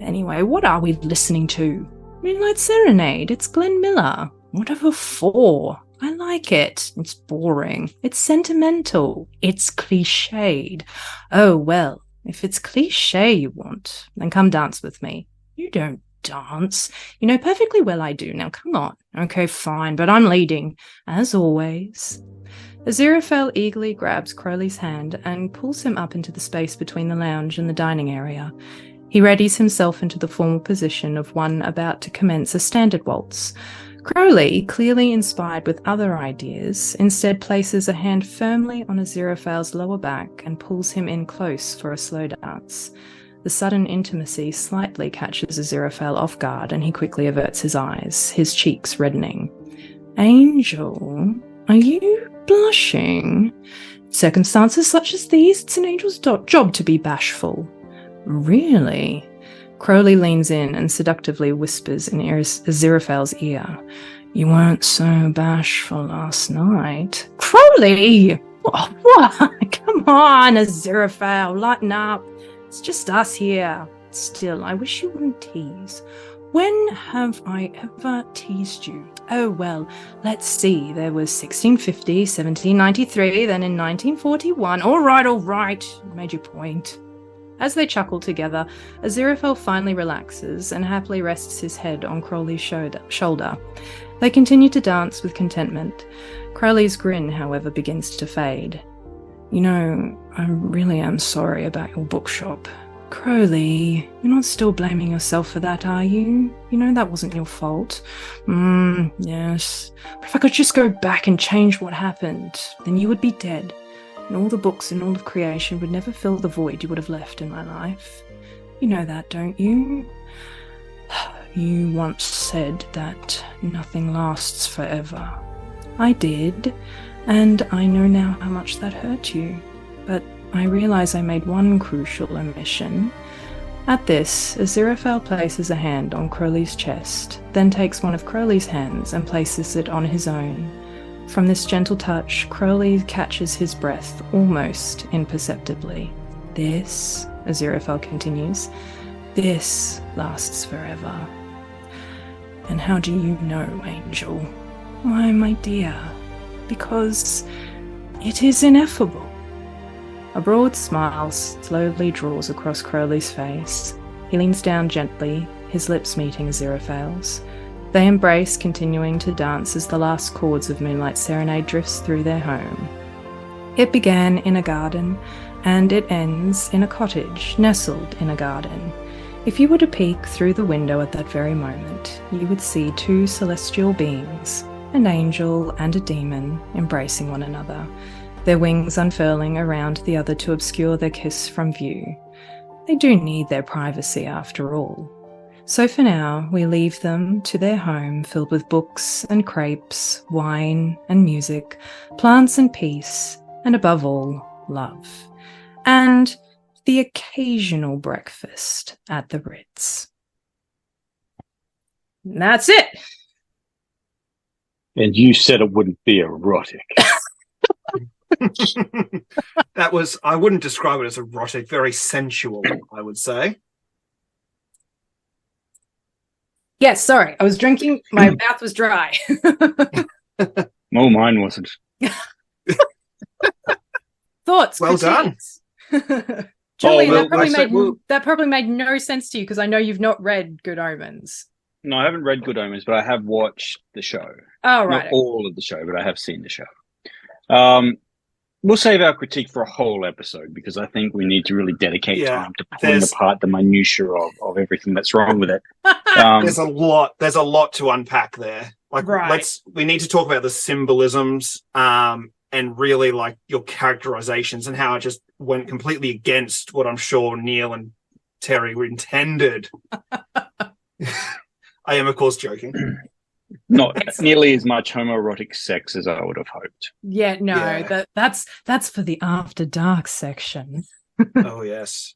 Anyway, what are we listening to?" Moonlight Serenade, it's Glenn Miller. Whatever for? I like it. It's boring. It's sentimental. It's cliched. Oh, well, if it's cliche you want, then come dance with me. You don't dance. You know perfectly well I do. Now, come on. Okay, fine, but I'm leading, as always. Aziraphale eagerly grabs Crowley's hand and pulls him up into the space between the lounge and the dining area. He readies himself into the formal position of one about to commence a standard waltz. Crowley, clearly inspired with other ideas, instead places a hand firmly on Aziraphale's lower back and pulls him in close for a slow dance. The sudden intimacy slightly catches Aziraphale off guard, and he quickly averts his eyes, his cheeks reddening. Angel, are you blushing? Circumstances such as these, it's an angel's job to be bashful. Really? Crowley leans in and seductively whispers in Aziraphale's ear. You weren't so bashful last night. Crowley! What? Come on, Aziraphale, lighten up. It's just us here. Still, I wish you wouldn't tease. When have I ever teased you? Oh, well, let's see. There was 1650, 1793, then in 1941. All right. You made your point. As they chuckle together, Aziraphale finally relaxes and happily rests his head on Crowley's shoulder. They continue to dance with contentment. Crowley's grin, however, begins to fade. You know, I really am sorry about your bookshop. Crowley, you're not still blaming yourself for that, are you? You know that wasn't your fault. Yes. But if I could just go back and change what happened, then you would be dead. And all the books in all of creation would never fill the void you would have left in my life. You know that, don't you? You once said that nothing lasts forever. I did, and I know now how much that hurt you. But I realize I made one crucial omission. At this, Aziraphale places a hand on Crowley's chest, then takes one of Crowley's hands and places it on his own. From this gentle touch, Crowley catches his breath almost imperceptibly. This, Aziraphale continues, this lasts forever. And how do you know, Angel? Why, my dear, because it is ineffable. A broad smile slowly draws across Crowley's face. He leans down gently, his lips meeting Aziraphale's. They embrace, continuing to dance as the last chords of Moonlight Serenade drifts through their home. It began in a garden, and it ends in a cottage nestled in a garden. If you were to peek through the window at that very moment, you would see two celestial beings, an angel and a demon, embracing one another, their wings unfurling around the other to obscure their kiss from view. They do need their privacy after all. So for now, we leave them to their home filled with books and crepes, wine and music, plants and peace, and above all, love. And the occasional breakfast at the Ritz. And that's it. And you said it wouldn't be erotic. I wouldn't describe it as erotic, very sensual, I would say. Yes, sorry. I was drinking. My mouth was dry. No, mine wasn't. Thoughts? Well done. Julian, that probably made no sense to you because I know you've not read Good Omens. No, I haven't read Good Omens, but I have watched the show. Oh, right. Not all of the show, but I have seen the show. We'll save our critique for a whole episode because I think we need to really dedicate time to pulling apart the minutiae of everything that's wrong with it. There's a lot to unpack there. We need to talk about the symbolisms and really like your characterizations and how it just went completely against what I'm sure Neil and Terry were intended. I am, of course, joking. Not nearly as much homoerotic sex as I would have hoped. Yeah, no, that's for the After Dark section. Oh, yes.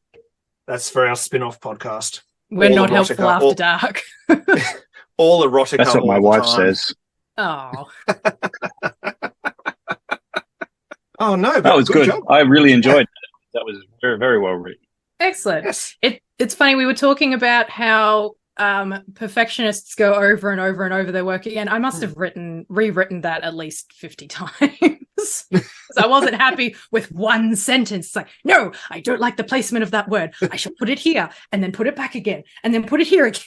That's for our spin-off podcast. We're not helpful after dark. All erotica. That's what my wife says. Oh. Oh, no. That was good. Job. I really enjoyed it. That was very, very well written. Excellent. Yes. It's funny. We were talking about how perfectionists go over and over and over their work again. I must have rewritten that at least 50 times. I wasn't happy with one sentence. It's like, no, I don't like the placement of that word. I shall put it here and then put it back again and then put it here again.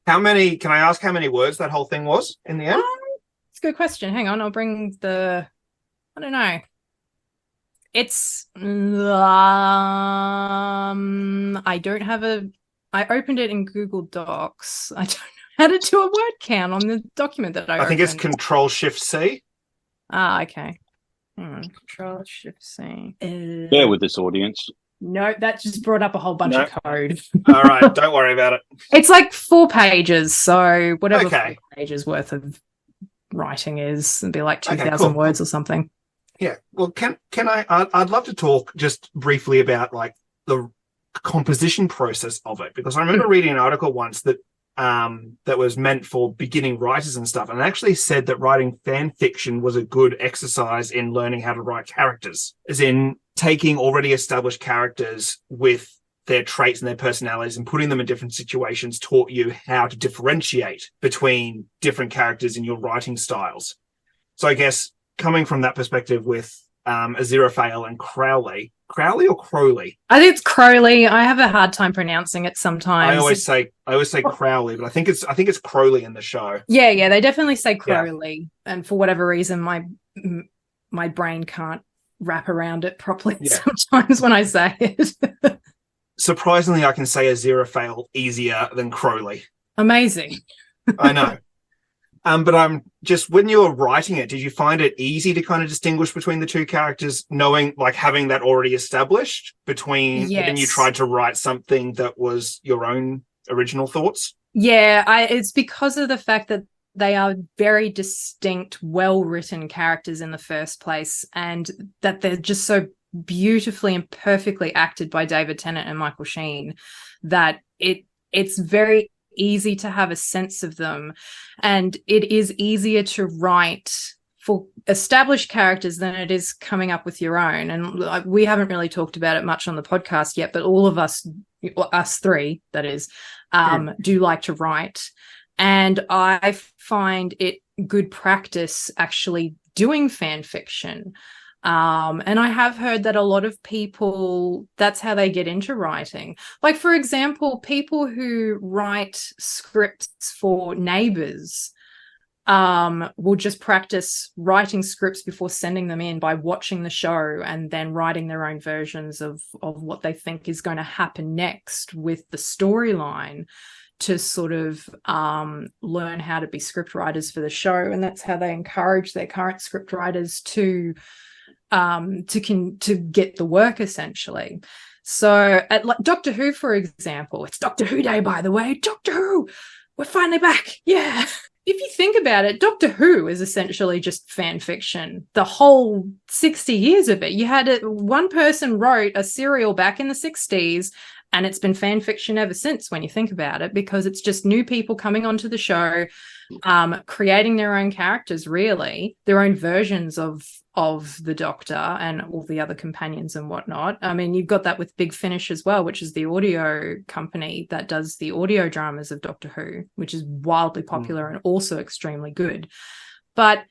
Can I ask how many words that whole thing was in the end? It's a good question. Hang on, I'll bring I don't know. It's I opened it in Google Docs. I don't know how to do a word count on the document that I think it's Control-Shift-C. Okay. Control-Shift-C. Bear with this audience. No, that just brought up a whole bunch of code. All right, don't worry about it. It's like 4 pages, so whatever 4 pages worth of writing is, it'd be like 2,000 words or something. Yeah. Well, I'd love to talk just briefly about like the composition process of it, because I remember reading an article once that was meant for beginning writers and stuff, and it actually said that writing fan fiction was a good exercise in learning how to write characters, as in taking already established characters with their traits and their personalities and putting them in different situations taught you how to differentiate between different characters in your writing styles. So I guess coming from that perspective with Aziraphale and Crowley or Crowley? I think it's Crowley. I have a hard time pronouncing it sometimes. I always say Crowley, but I think it's Crowley in the show. Yeah, they definitely say Crowley, and for whatever reason, my brain can't wrap around it properly sometimes when I say it. Surprisingly, I can say Aziraphale easier than Crowley. Amazing. I know. But I'm just, when you were writing it, did you find it easy to kind of distinguish between the two characters, knowing, like, having that already established between, when you tried to write something that was your own original thoughts? Yeah, it's because of the fact that they are very distinct, well-written characters in the first place, and that they're just so beautifully and perfectly acted by David Tennant and Michael Sheen that it's very easy to have a sense of them, and it is easier to write for established characters than it is coming up with your own. And we haven't really talked about it much on the podcast yet, but all of us three, that is, do like to write, and I find it good practice actually doing fan fiction. And I have heard that a lot of people, that's how they get into writing. Like, for example, people who write scripts for Neighbours will just practice writing scripts before sending them in by watching the show and then writing their own versions of what they think is going to happen next with the storyline to sort of learn how to be script writers for the show. And that's how they encourage their current script writers to get the work, essentially. So at like Doctor Who, for example, it's Doctor Who Day, by the way. Doctor Who, we're finally back. Yeah. If you think about it, Doctor Who is essentially just fan fiction. The whole 60 years of it. You had one person wrote a serial back in the 60s, and it's been fan fiction ever since when you think about it, because it's just new people coming onto the show, creating their own characters, really, their own versions of the Doctor and all the other companions and whatnot. I mean, you've got that with Big Finish as well, which is the audio company that does the audio dramas of Doctor Who, which is wildly popular and also extremely good. But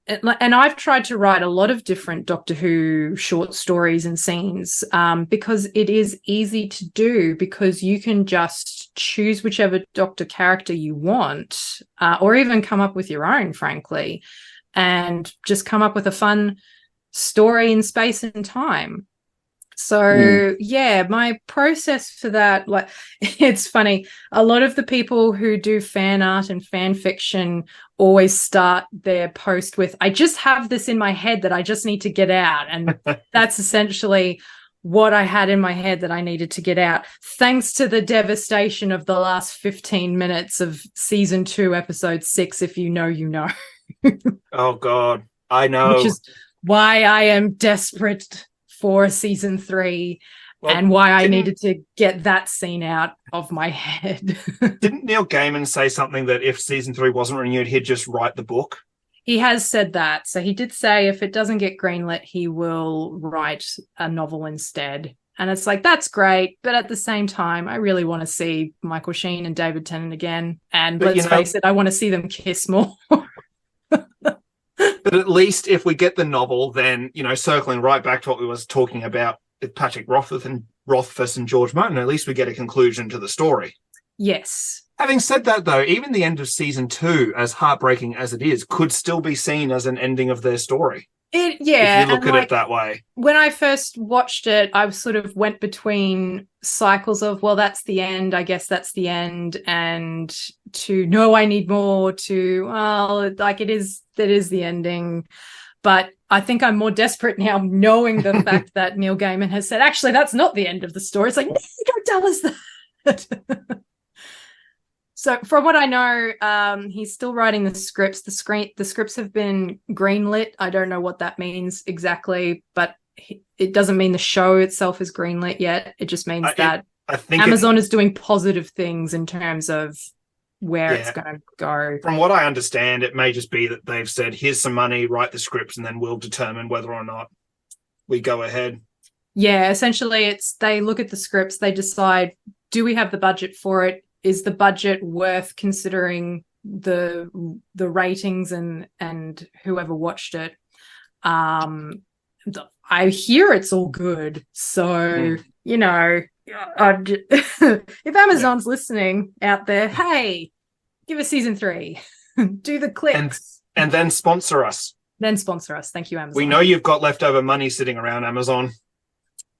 and I've tried to write a lot of different Doctor Who short stories and scenes because it is easy to do, because you can just choose whichever Doctor character you want, or even come up with your own, frankly, and just come up with a fun story in space and time. So, yeah, my process for that, like, it's funny. A lot of the people who do fan art and fan fiction always start their post with, I just have this in my head that I just need to get out. And that's essentially what I had in my head that I needed to get out, thanks to the devastation of the last 15 minutes of season 2, episode 6, if you know, you know. Oh, God, I know. Which is why I am desperate for season 3, and why I needed to get that scene out of my head. Didn't Neil Gaiman say something that if season 3 wasn't renewed, he'd just write the book? He has said that. So he did say if it doesn't get greenlit, he will write a novel instead. And it's like, that's great. But at the same time, I really want to see Michael Sheen and David Tennant again. And let's face it, I want to see them kiss more. But at least if we get the novel, then, circling right back to what we was talking about with Patrick Rothfuss and George Martin, at least we get a conclusion to the story. Yes. Having said that, though, even the end of season 2, as heartbreaking as it is, could still be seen as an ending of their story. If you look at it that way. When I first watched it, I sort of went between cycles of, well, that's the end, I guess that's the end, and to, no, I need more, to, well, like that is the ending. But I think I'm more desperate now, knowing the fact that Neil Gaiman has said, actually, that's not the end of the story. It's like, no, don't tell us that. So from what I know, he's still writing the scripts. The scripts have been greenlit. I don't know what that means exactly, but it doesn't mean the show itself is greenlit yet. It just means that I think Amazon is doing positive things in terms of where it's going to go. From what I understand, it may just be that they've said, here's some money, write the scripts, and then we'll determine whether or not we go ahead. Yeah, essentially they look at the scripts, they decide, do we have the budget for it? Is the budget worth considering the ratings and whoever watched it? I hear it's all good. So, if Amazon's listening out there, hey, give us season 3. Do the clicks. And then sponsor us. Thank you, Amazon. We know you've got leftover money sitting around, Amazon.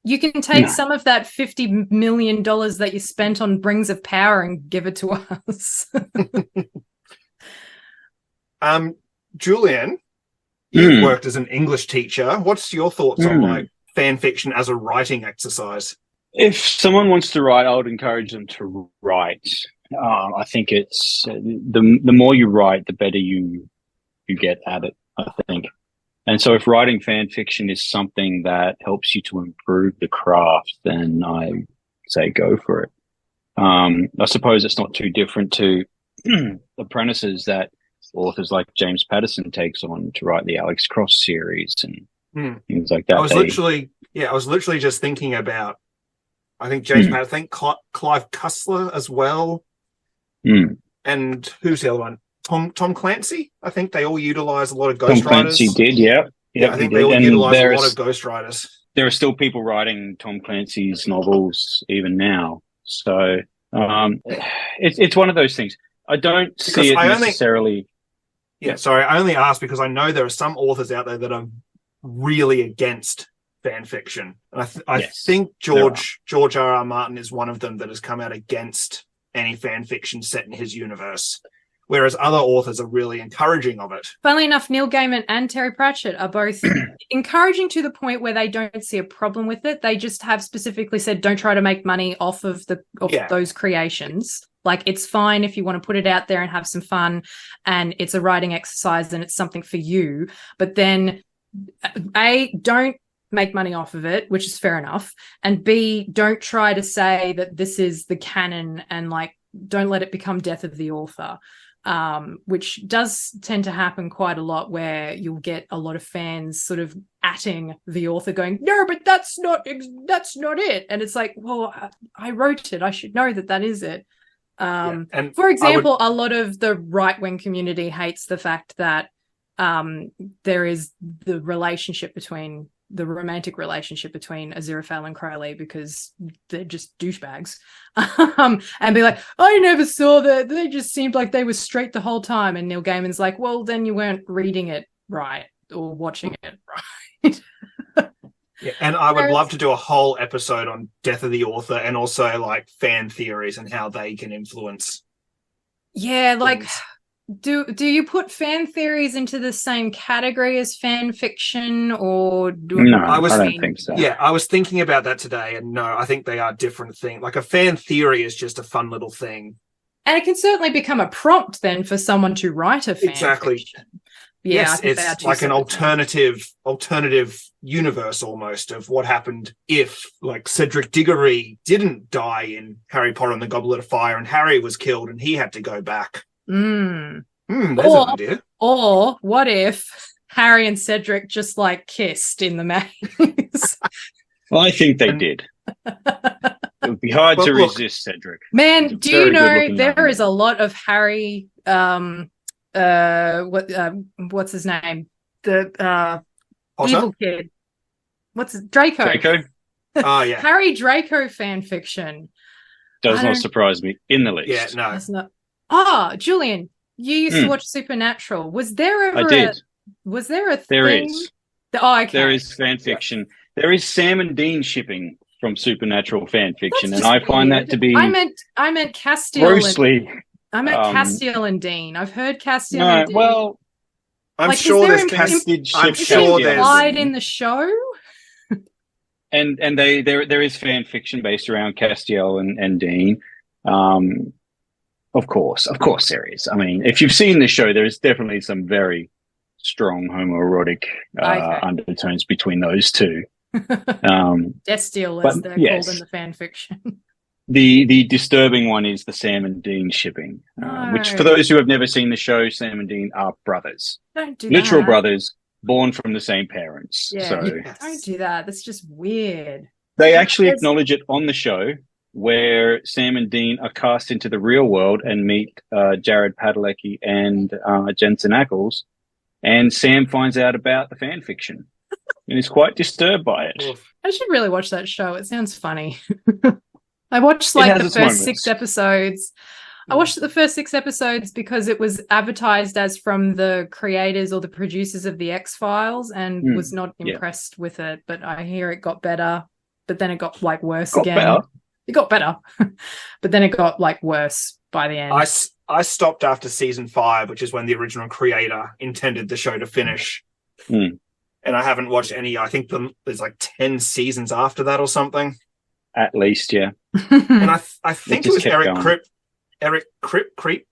You can take some of that $50 million that you spent on Rings of Power and give it to us. Julian, you've worked as an English teacher. What's your thoughts on fan fiction as a writing exercise? If someone wants to write, I would encourage them to write. I think it's the more you write, the better you get at it, I think. And so if writing fan fiction is something that helps you to improve the craft, then I say go for it. I suppose it's not too different to apprentices that authors like James Patterson takes on to write the Alex Cross series and things like that. I was literally just thinking about, I think James Patterson, I think Clive Cussler as well. And who's the other one? Tom Clancy. I think they all utilize a lot of ghostwriters. Tom Clancy did, yeah. I think they all utilize a lot of ghostwriters. There are still people writing Tom Clancy's novels even now. So it's one of those things. I don't see it necessarily. I only ask because I know there are some authors out there that are really against fan fiction. And I think George R.R. Martin is one of them that has come out against any fan fiction set in his universe, whereas other authors are really encouraging of it. Funnily enough, Neil Gaiman and Terry Pratchett are both encouraging to the point where they don't see a problem with it. They just have specifically said, don't try to make money off of those creations. Like, it's fine if you want to put it out there and have some fun, and it's a writing exercise and it's something for you. But then, A, don't make money off of it, which is fair enough. And B, don't try to say that this is the canon and, like, don't let it become death of the author. Which does tend to happen quite a lot, where you'll get a lot of fans sort of atting the author going, no, but that's not it. And it's like, well, I wrote it. I should know that is it. And for example, a lot of the right-wing community hates the fact that there is the romantic relationship between Aziraphale and Crowley, because they're just douchebags. And be like, I never saw that. They just seemed like they were straight the whole time. And Neil Gaiman's like, well, then you weren't reading it right or watching it right. Yeah, and I would love to do a whole episode on death of the author and also like fan theories and how they can influence. Yeah, like do you put fan theories into the same category as fan fiction, or no? I don't think so. Yeah, I was thinking about that today, and no, I think they are different things. Like, a fan theory is just a fun little thing, and it can certainly become a prompt then for someone to write a fan fiction. Yeah, yes, it's like an alternative universe almost of what happened if, like, Cedric Diggory didn't die in Harry Potter and the Goblet of Fire, and Harry was killed and he had to go back. There's an idea. Or what if Harry and Cedric just, like, kissed in the maze? Well, I think they did. It would be hard to look, resist, Cedric. Man, do you know there is a lot of Harry what's his name? The evil kid. Draco? Draco? Oh yeah. Harry Draco fan fiction. Does not surprise me in the least. Yeah, no. It's not. Oh, Julian, you used to watch Supernatural. Was there ever a thing? There is. Oh, okay. There is fan fiction. Yeah. There is Sam and Dean shipping from Supernatural fan fiction, and I find that to be I meant Castiel grossly. Castiel and Dean. I've heard Castiel and Dean. Well, I'm sure there's implied in the show. And there is fan fiction based around Castiel and Dean. Of course there is. I mean, if you've seen the show, there is definitely some very strong homoerotic undertones between those two. Destiel, as they're called in the fan fiction. The disturbing one is the Sam and Dean shipping, which for those who have never seen the show, Sam and Dean are brothers. Don't do literal that. brothers, born from the same parents. Yeah, so don't do that. That's just weird. They actually acknowledge it on the show, where Sam and Dean are cast into the real world and meet Jared Padalecki and Jensen Ackles, and Sam finds out about the fan fiction and is quite disturbed by it. I should really watch that show. It sounds funny. I watched the first 6 episodes. I watched the first 6 episodes because it was advertised as from the creators or the producers of the X-Files, and was not impressed with it. But I hear it got better, but then it got worse again. Better. It got better, but then it got worse by the end. I stopped after season 5, which is when the original creator intended the show to finish. And I haven't watched any. I think there's 10 seasons after that or something. At least, yeah. And I think it was Eric Kripke,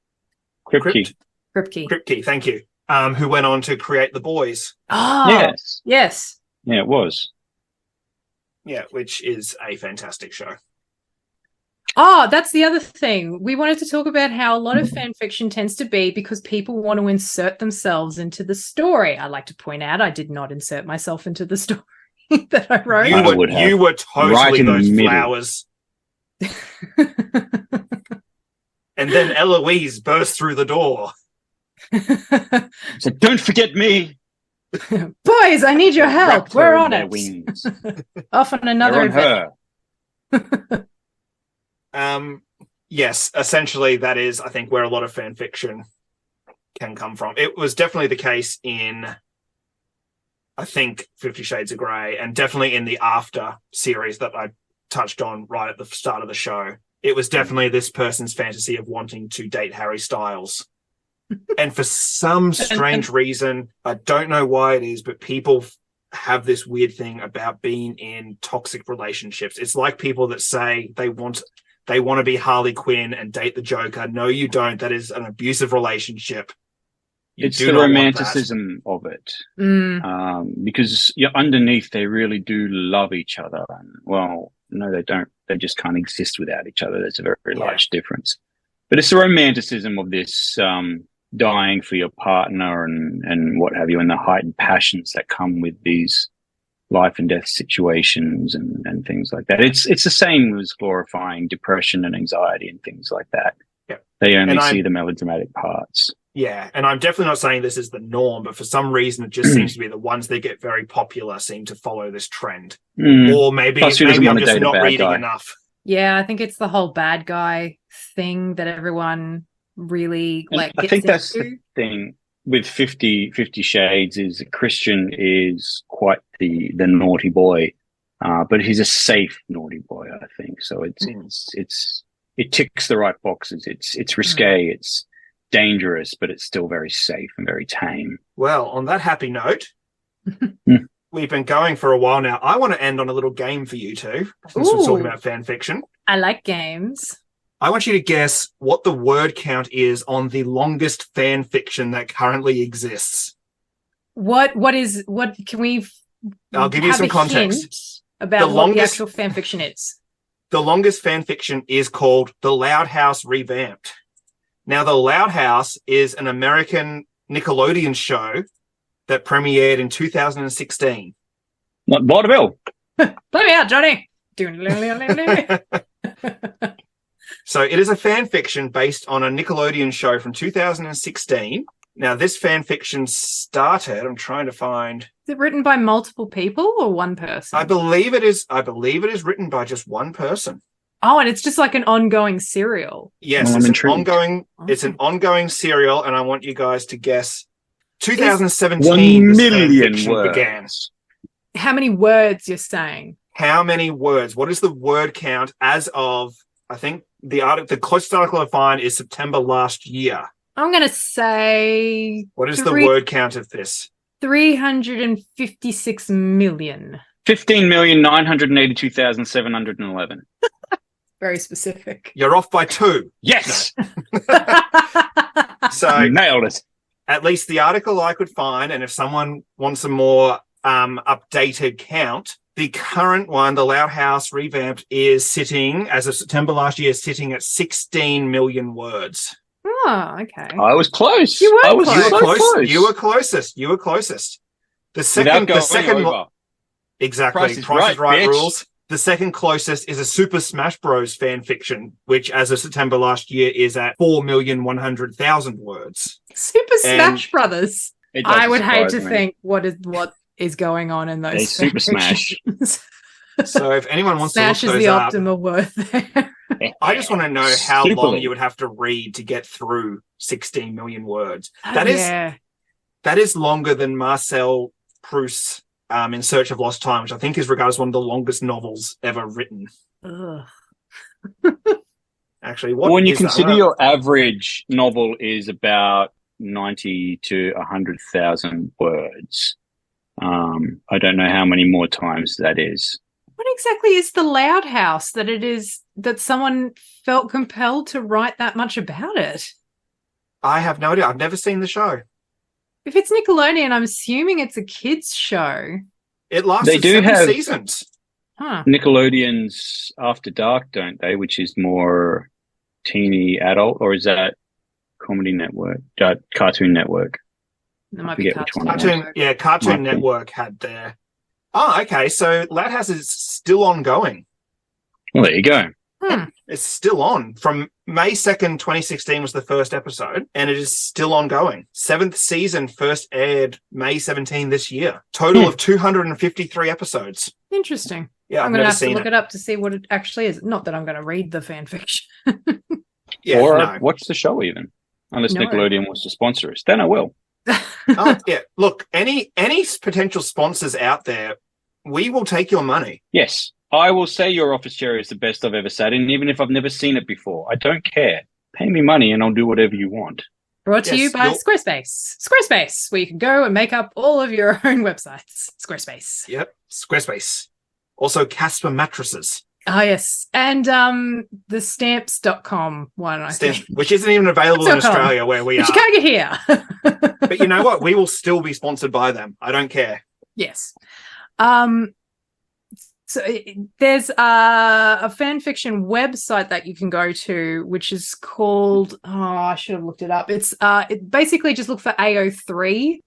thank you, who went on to create The Boys. Oh, yes. Yeah, it was. Yeah, which is a fantastic show. Oh, that's the other thing. We wanted to talk about how a lot of fan fiction tends to be because people want to insert themselves into the story. I like to point out I did not insert myself into the story that I wrote. You were totally those flowers. And then Eloise burst through the door. So don't forget me. Boys, I need your help. We're on it. Wings. Off on another adventure. Yes, essentially that is, I think, where a lot of fan fiction can come from. It was definitely the case in, I think, 50 Shades of Grey, and definitely in the After series that I touched on right at the start of the show. It was definitely this person's fantasy of wanting to date Harry Styles. And for some strange reason, I don't know why it is, but people have this weird thing about being in toxic relationships. It's like people that say they want to be Harley Quinn and date the Joker. No, you don't. That is an abusive relationship. It's the romanticism of it. Because underneath, they really do love each other. And, well, no, they don't. They just can't exist without each other. There's a very, very large difference. But it's the romanticism of this dying for your partner and what have you, and the heightened passions that come with these life and death situations and things like that. It's the same as glorifying depression and anxiety and things like that. Yeah. They only see the melodramatic parts. Yeah, and I'm definitely not saying this is the norm, but for some reason it just seems to be the ones that get very popular seem to follow this trend. Or maybe I'm just not reading enough. Yeah, I think it's the whole bad guy thing that everyone really gets I think that's into. the thing with 50 Shades is Christian is quite the naughty boy, but he's a safe naughty boy, I think. So it ticks the right boxes. It's risque, it's dangerous, but it's still very safe and very tame. Well, on that happy note, we've been going for a while now. I want to end on a little game for you two, since we're talking about fan fiction. I like games. I want you to guess what the word count is on the longest fan fiction that currently exists. What can we I'll give you some context about what the actual fan fiction is. The longest fan fiction is called The Loud House Revamped. Now, The Loud House is an American Nickelodeon show that premiered in 2016. Not vaudeville. Play me out, Johnny. So it is a fan fiction based on a Nickelodeon show from 2016. Now, this fan fiction started, I'm trying to find. Is it written by multiple people or one person? I believe it is written by just one person. Oh, and it's just like an ongoing serial. Yes, Well, it's an ongoing serial, and I want you guys to guess 2017 1 this fan million fiction words. began. How many words you're saying? How many words? What is the word count as of, I think the closest article I find is September last year. I'm going to say... What is the word count of this? 356 million. 15,982,711. Very specific. You're off by 2. Yes! So nailed it. at least the article I could find, and if someone wants a more updated count, the current one, the Loud House revamped, is sitting, as of September last year, sitting at 16 million words. Oh, okay. I was close. You were I was close. so close. You were closest. The second over. Exactly. Price is Right rules. The second closest is a Super Smash Bros. Fan fiction, which as of September last year is at 4,100,000 words. Super Smash Brothers. It I doesn't would hate to surprise me. think what is going on in those. They Super Smash. So if anyone wants Smash to look is those the up, optimal word there. I just want to know how Stupidly. long you would have to read to get through 16 million words. Yeah. That is longer than Marcel Proust's In Search of Lost Time, which I think is regarded as one of the longest novels ever written. Ugh. Actually, when you is that? consider your average novel is about 90 to 100,000 words, I don't know how many more times that is. What exactly is the Loud House that someone felt compelled to write that much about it? I have no idea. I've never seen the show. If it's Nickelodeon, I'm assuming it's a kids' show. It lasts They do 7 have- seasons. Huh. Nickelodeon's After Dark, don't they? Which is more teeny adult, or is that Comedy Network, Cartoon Network? That might be forget which one. Cartoon Might be. Network had their... Oh, okay. So Loud House is still ongoing. Well, there you go. It's still on. From May 2nd, 2016 was the first episode, and it is still ongoing. 7th season first aired May 17 this year. Total of 253 episodes. Interesting. Yeah, I'm I've going to never have to seen look it up to see what it actually is. Not that I'm going to read the fan fiction. Yeah, or no. watch the show even, unless No. Nickelodeon wants to sponsor us. Then I will. Oh, yeah. Look, any potential sponsors out there, we will take your money. Yes, I will say your office chair is the best I've ever sat in, even if I've never seen it before. I don't care. Pay me money and I'll do whatever you want. Brought to Yes, you by you'll- Squarespace. Squarespace, where you can go and make up all of your own websites. Squarespace. Yep. Squarespace. Also, Casper mattresses. Oh, yes. And the stamps.com one, I think. Which isn't even available in Stamps.com. Australia where we But are. you can't get here. But you know what? We will still be sponsored by them. I don't care. Yes. So there's a fan fiction website that you can go to, which is called, I should have looked it up. It's it basically just look for AO3.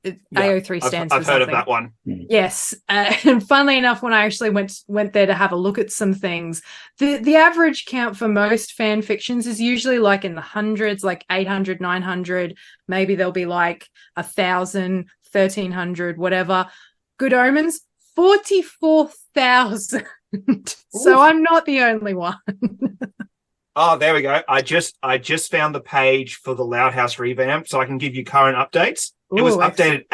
Yeah, AO3 stands I've for heard something. of that one. Yes. And funnily enough, when I actually went there to have a look at some things, the average count for most fan fictions is usually like in the hundreds, like 800, 900. Maybe there'll be like 1,000, 1,300, whatever. Good Omens, 44,000. So I'm not the only one. Oh, there we go. I just found the page for the Loud House revamp, so I can give you current updates. It was Ooh, updated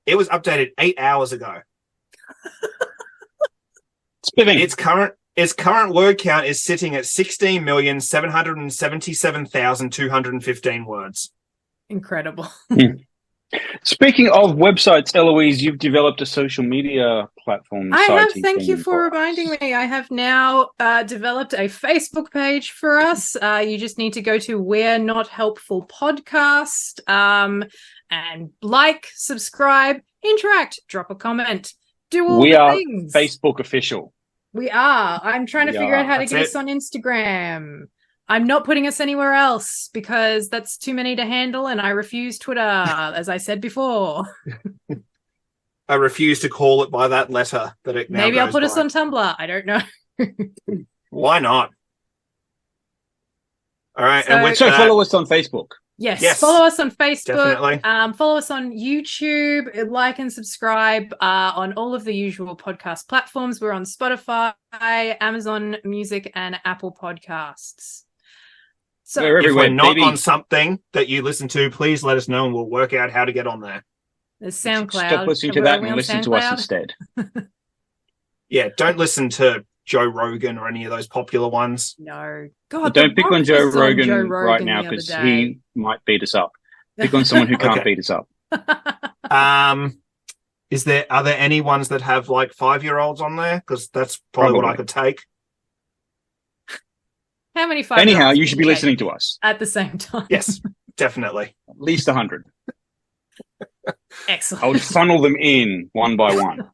It was updated 8 hours ago. Spiving. Its current word count is sitting at 16,777,215 words. Incredible. Speaking of websites, Eloise, you've developed a social media platform. I have. site Thank you thing for us. reminding me. I have now developed a Facebook page for us. You just need to go to We're Not Helpful Podcast and like, subscribe, interact, drop a comment, do all We the are things. Facebook official. We are. I'm trying to We figure are. out how to That's get it. us on Instagram. I'm not putting us anywhere else because that's too many to handle, and I refuse Twitter, as I said before. I refuse to call it by that letter that it now Maybe I'll goes put us by. on Tumblr. I don't know. Why not? All right, So- and with So that, follow us on Facebook. Yes, follow us on Facebook. definitely. Follow us on YouTube. Like and subscribe on all of the usual podcast platforms. We're on Spotify, Amazon Music, and Apple Podcasts. So We're if everywhere, we're not baby. on something that you listen to, please let us know and we'll work out how to get on there. there's SoundCloud. Stop listening to Are that we and on listen to us SoundCloud? instead. Yeah, don't listen to Joe Rogan or any of those popular ones. No. But God, don't The pick Rock on Joe was Rogan right now the other because day. he might beat us up. Pick on someone who can't Okay. beat us up. Are there any ones that have like 5-year-olds on there? Because that's probably what I Probably. could take. How many 5 Anyhow, you should be listening to us. at the same time? Yes, definitely. At least 100. Excellent. I would funnel them in one by one.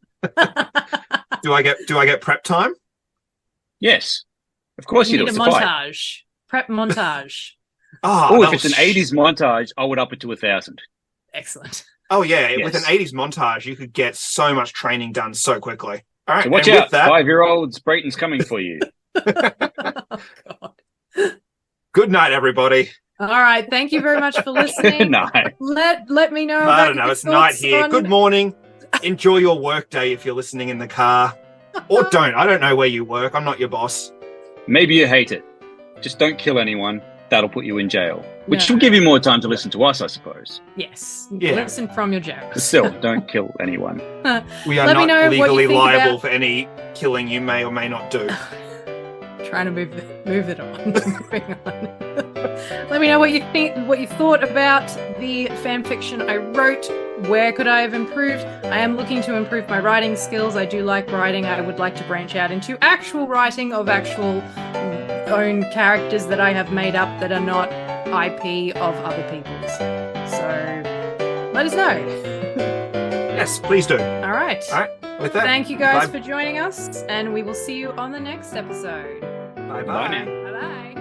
Do I get prep time? Yes. Of course You you need do. a It's a fight. montage. Prep montage. Oh, Oh, that if it's an was- 80s montage, I would up it to 1,000. Excellent. Oh yeah, with an Yes. 80s montage, you could get so much training done so quickly. All right, So watch and out, with that, 5-year-olds. Brayton's coming for you. Oh, God. good night, everybody. All right. Thank you very much for listening. No. Let me know. I about don't know. your It's night thoughts here. on- Good morning. Enjoy your work day if you're listening in the car, or don't. I don't know where you work. I'm not your boss. Maybe you hate it. Just don't kill anyone. That'll put you in jail. Which No. will give you more time to listen to us, I suppose. Yes. Yeah. Listen from your But jails. still, don't kill anyone. We are Let me know not what you legally think liable about- for any killing you may or may not do. Trying to move it on. Moving on. Let me know what you think, what you thought about the fan fiction I wrote. Where could I have improved? I am looking to improve my writing skills. I do like writing. I would like to branch out into actual writing of actual own characters that I have made up that are not IP of other people's. So let us know. Yes, please do. All right. All right. With that, Thank you guys bye. for joining us, and we will see you on the next episode. Bye Bye bye. now. Bye bye.